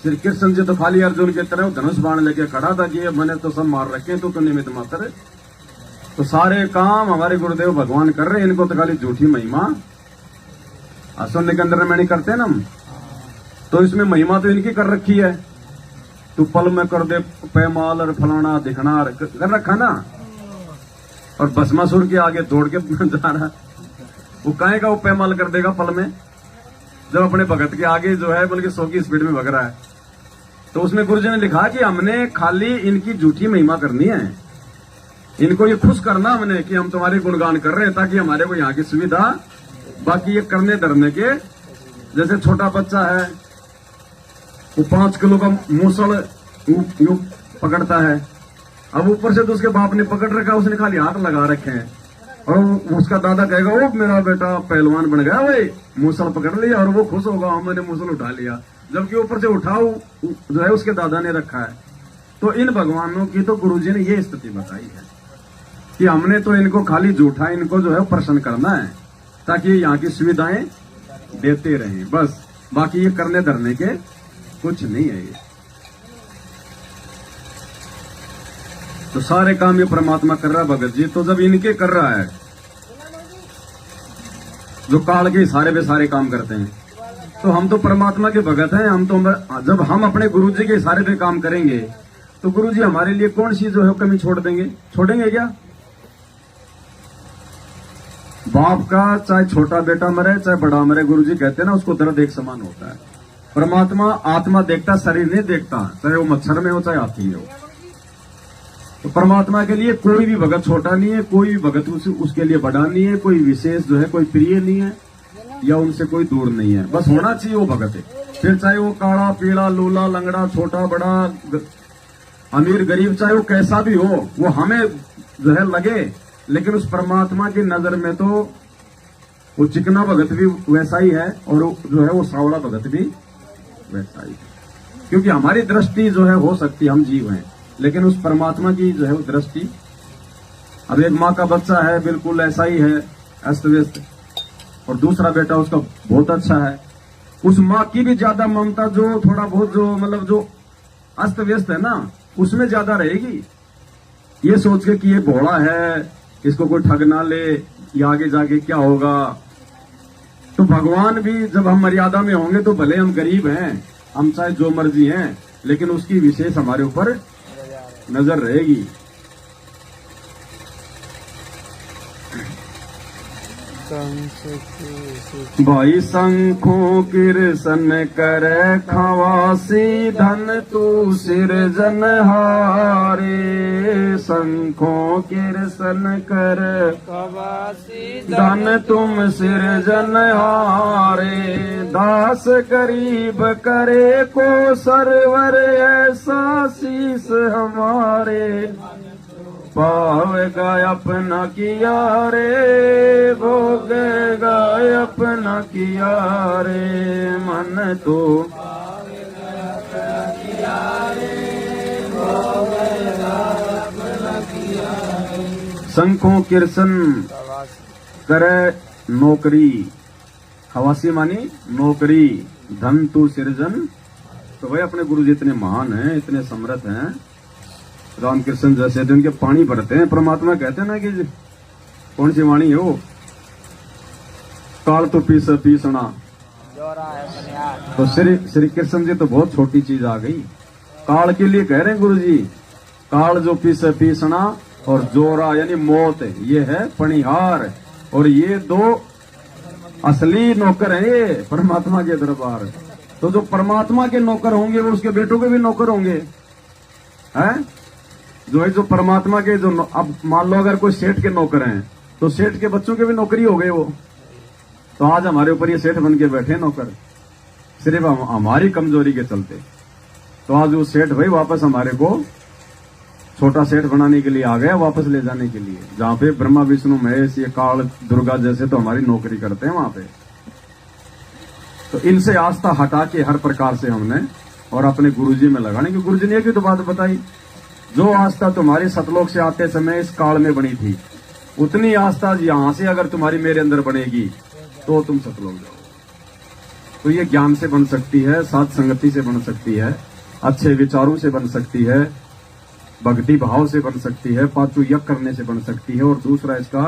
श्री कृष्ण जी तो खाली अर्जुन की तरह धनुष बाण लेके खड़ा था कि मैंने तो सब मार रखे, तो निमित्त मात्र। तो सारे काम हमारे गुरुदेव भगवान कर रहे हैं, इनको तो खाली झूठी महिमा सुनने के अंदर में नहीं करते ना हम। तो इसमें महिमा तो इनकी कर रखी है। तू पल में कर दे पैमाल और फलाना दिखना कर रखा ना, और भस्मासुर के आगे दौड़ के जा रहा। वो काहे का वो पैमाल कर देगा पल में, जब अपने भगत के आगे जो है बल्कि 100 की स्पीड में भग रहा है। तो उसमें गुरुजी ने लिखा कि हमने खाली इनकी झूठी महिमा करनी है, इनको ये खुश करना हमने कि हम तुम्हारे गुणगान कर रहे हैं, ताकि हमारे को यहाँ की सुविधा। बाकी ये करने धरने के, जैसे छोटा बच्चा है वो 5 किलो का मूसल यूं पकड़ता है, अब ऊपर से तो उसके बाप ने पकड़ रखा, उसने खाली हाथ लगा रखे हैं, और उसका दादा कहेगा वो मेरा बेटा पहलवान बन गया, वही मूसल पकड़ लिया, और वो खुश होगा हमने मूसल उठा लिया, जबकि ऊपर से उठाओ जो है उसके दादा ने रखा है। तो इन भगवानों की तो गुरुजी ने ये स्थिति बताई है कि हमने तो इनको खाली झूठा, इनको जो है प्रसन्न करना है, ताकि यहाँ की सुविधाएं देते रहें बस। बाकी ये करने धरने के कुछ नहीं है ये। तो सारे काम ये परमात्मा कर रहा है भगत जी। तो जब इनके कर रहा है, जो काल के सारे पे सारे काम करते हैं, तो हम तो परमात्मा के भगत हैं। हम तो जब हम अपने गुरु जी के इशारे पे काम करेंगे तो गुरु जी हमारे लिए कौन सी जो है कमी छोड़ देंगे? छोड़ेंगे क्या? बाप का चाहे छोटा बेटा मरे चाहे बड़ा मरे, गुरु जी कहते हैं ना उसको दर्द एक समान होता है। परमात्मा आत्मा देखता, शरीर नहीं देखता, चाहे वो मच्छर में हो चाहे हाथी में हो। तो परमात्मा के लिए कोई भी भगत छोटा नहीं है, कोई भी भगत उसके लिए बड़ा नहीं है, कोई विशेष जो है कोई प्रिय नहीं है, या उनसे कोई दूर नहीं है। बस होना चाहिए वो भगत है। फिर चाहे वो काला पीला लूला लंगड़ा छोटा बड़ा अमीर गरीब, चाहे वो कैसा भी हो, वो हमें जो है लगे, लेकिन उस परमात्मा की नजर में तो वो चिकना भगत भी वैसा ही है और जो है वो सावड़ा भगत भी वैसा ही है। क्योंकि हमारी दृष्टि जो है हो सकती है, हम जीव हैं, लेकिन उस परमात्मा की जो है वो दृष्टि। अब एक माँ का बच्चा है बिल्कुल ऐसा ही है अस्त व्यस्त, और दूसरा बेटा उसका बहुत अच्छा है, उस माँ की भी ज्यादा ममता जो थोड़ा बहुत जो मतलब जो अस्त व्यस्त है ना उसमें ज्यादा रहेगी। ये सोच के कि ये भोला है, इसको कोई ठग ना ले, ये आगे जाके क्या होगा। तो भगवान भी जब हम मर्यादा में होंगे तो भले हम गरीब हैं, हम चाहे जो मर्जी हैं, लेकिन उसकी विशेष हमारे ऊपर नजर रहेगी। भाई शंखों कीर्तन करे खवासी धन तू सिरजन हारे, शंखों कीर्तन कर खवासी धन तुम सिरजन हारे, दास गरीब करे को सरवर ऐसा शीस हमारे, पावेगा अपना किया रे, भोगेगा अपना किया रे, मन तो शंखों कीर्तन करे नौकरी, खवासी मानी नौकरी, धन तू सिरजन। तो भाई अपने गुरु जी इतने महान हैं, इतने समर्थ हैं, रामकृष्ण जैसे जिनके पानी भरते हैं। परमात्मा कहते हैं ना कि कौन सी वाणी है वो, काल तो पीसना। तो श्री कृष्ण जी तो बहुत छोटी चीज आ गई, काल के लिए कह रहे हैं गुरु जी, काल जो पीसना और जोरा यानी मौत, ये है पणिहार। और ये दो असली नौकर हैं ये परमात्मा के दरबार। तो जो परमात्मा के नौकर होंगे वो उसके बेटों के भी नौकर होंगे, हैं? जो है जो परमात्मा के जो अब मान लो अगर कोई सेठ के नौकर हैं तो सेठ के बच्चों के भी नौकरी हो गए वो। तो आज हमारे ऊपर ये सेठ बन के बैठे नौकर, सिर्फ हमारी कमजोरी के चलते। तो आज वो सेठ भाई वापस हमारे को छोटा सेठ बनाने के लिए आ गया, वापस ले जाने के लिए, जहां पे ब्रह्मा विष्णु महेश ये काल दुर्गा जैसे तो हमारी नौकरी करते हैं वहां पे। तो इनसे आस्था हटा के हर प्रकार से हमने और अपने गुरुजी में लगाने की, गुरुजी ने एक ही तो बात बताई, जो आस्था तुम्हारी सतलोक से आते समय इस काल में बनी थी, उतनी आस्था यहां से अगर तुम्हारी मेरे अंदर बनेगी तो तुम सतलोक जाओ। तो ये ज्ञान से बन सकती है, साथ संगति से बन सकती है, अच्छे विचारों से बन सकती है, भक्ति भाव से बन सकती है, पांचों यज्ञ करने से बन सकती है, और दूसरा इसका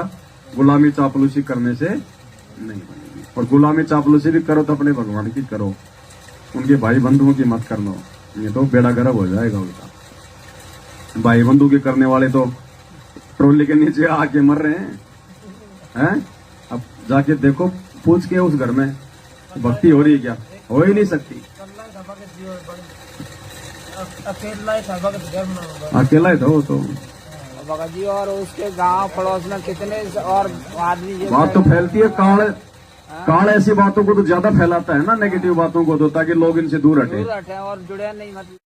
गुलामी चापलूसी करने से नहीं बनेगी। और गुलामी चापलूसी भी करो तो अपने भगवान की करो, उनके भाई बंधुओं की मत करना, ये तो बेड़ा गर्क हो जाएगा उनका। भाई बंधु के करने वाले तो ट्रोली के नीचे आके मर रहे हैं। अब जाके देखो, पूछ के उस घर में भक्ति हो रही है क्या? हो ही नहीं सकती। अकेला ही था वो तो भगत जी, और उसके गांव पड़ोस में कितने और आदमी। बात तो फैलती है, काल ऐसी बातों को तो ज्यादा फैलाता है ना, नेगेटिव बातों को तो, ताकि लोग इनसे दूर हटे और जुड़े नहीं मतलब।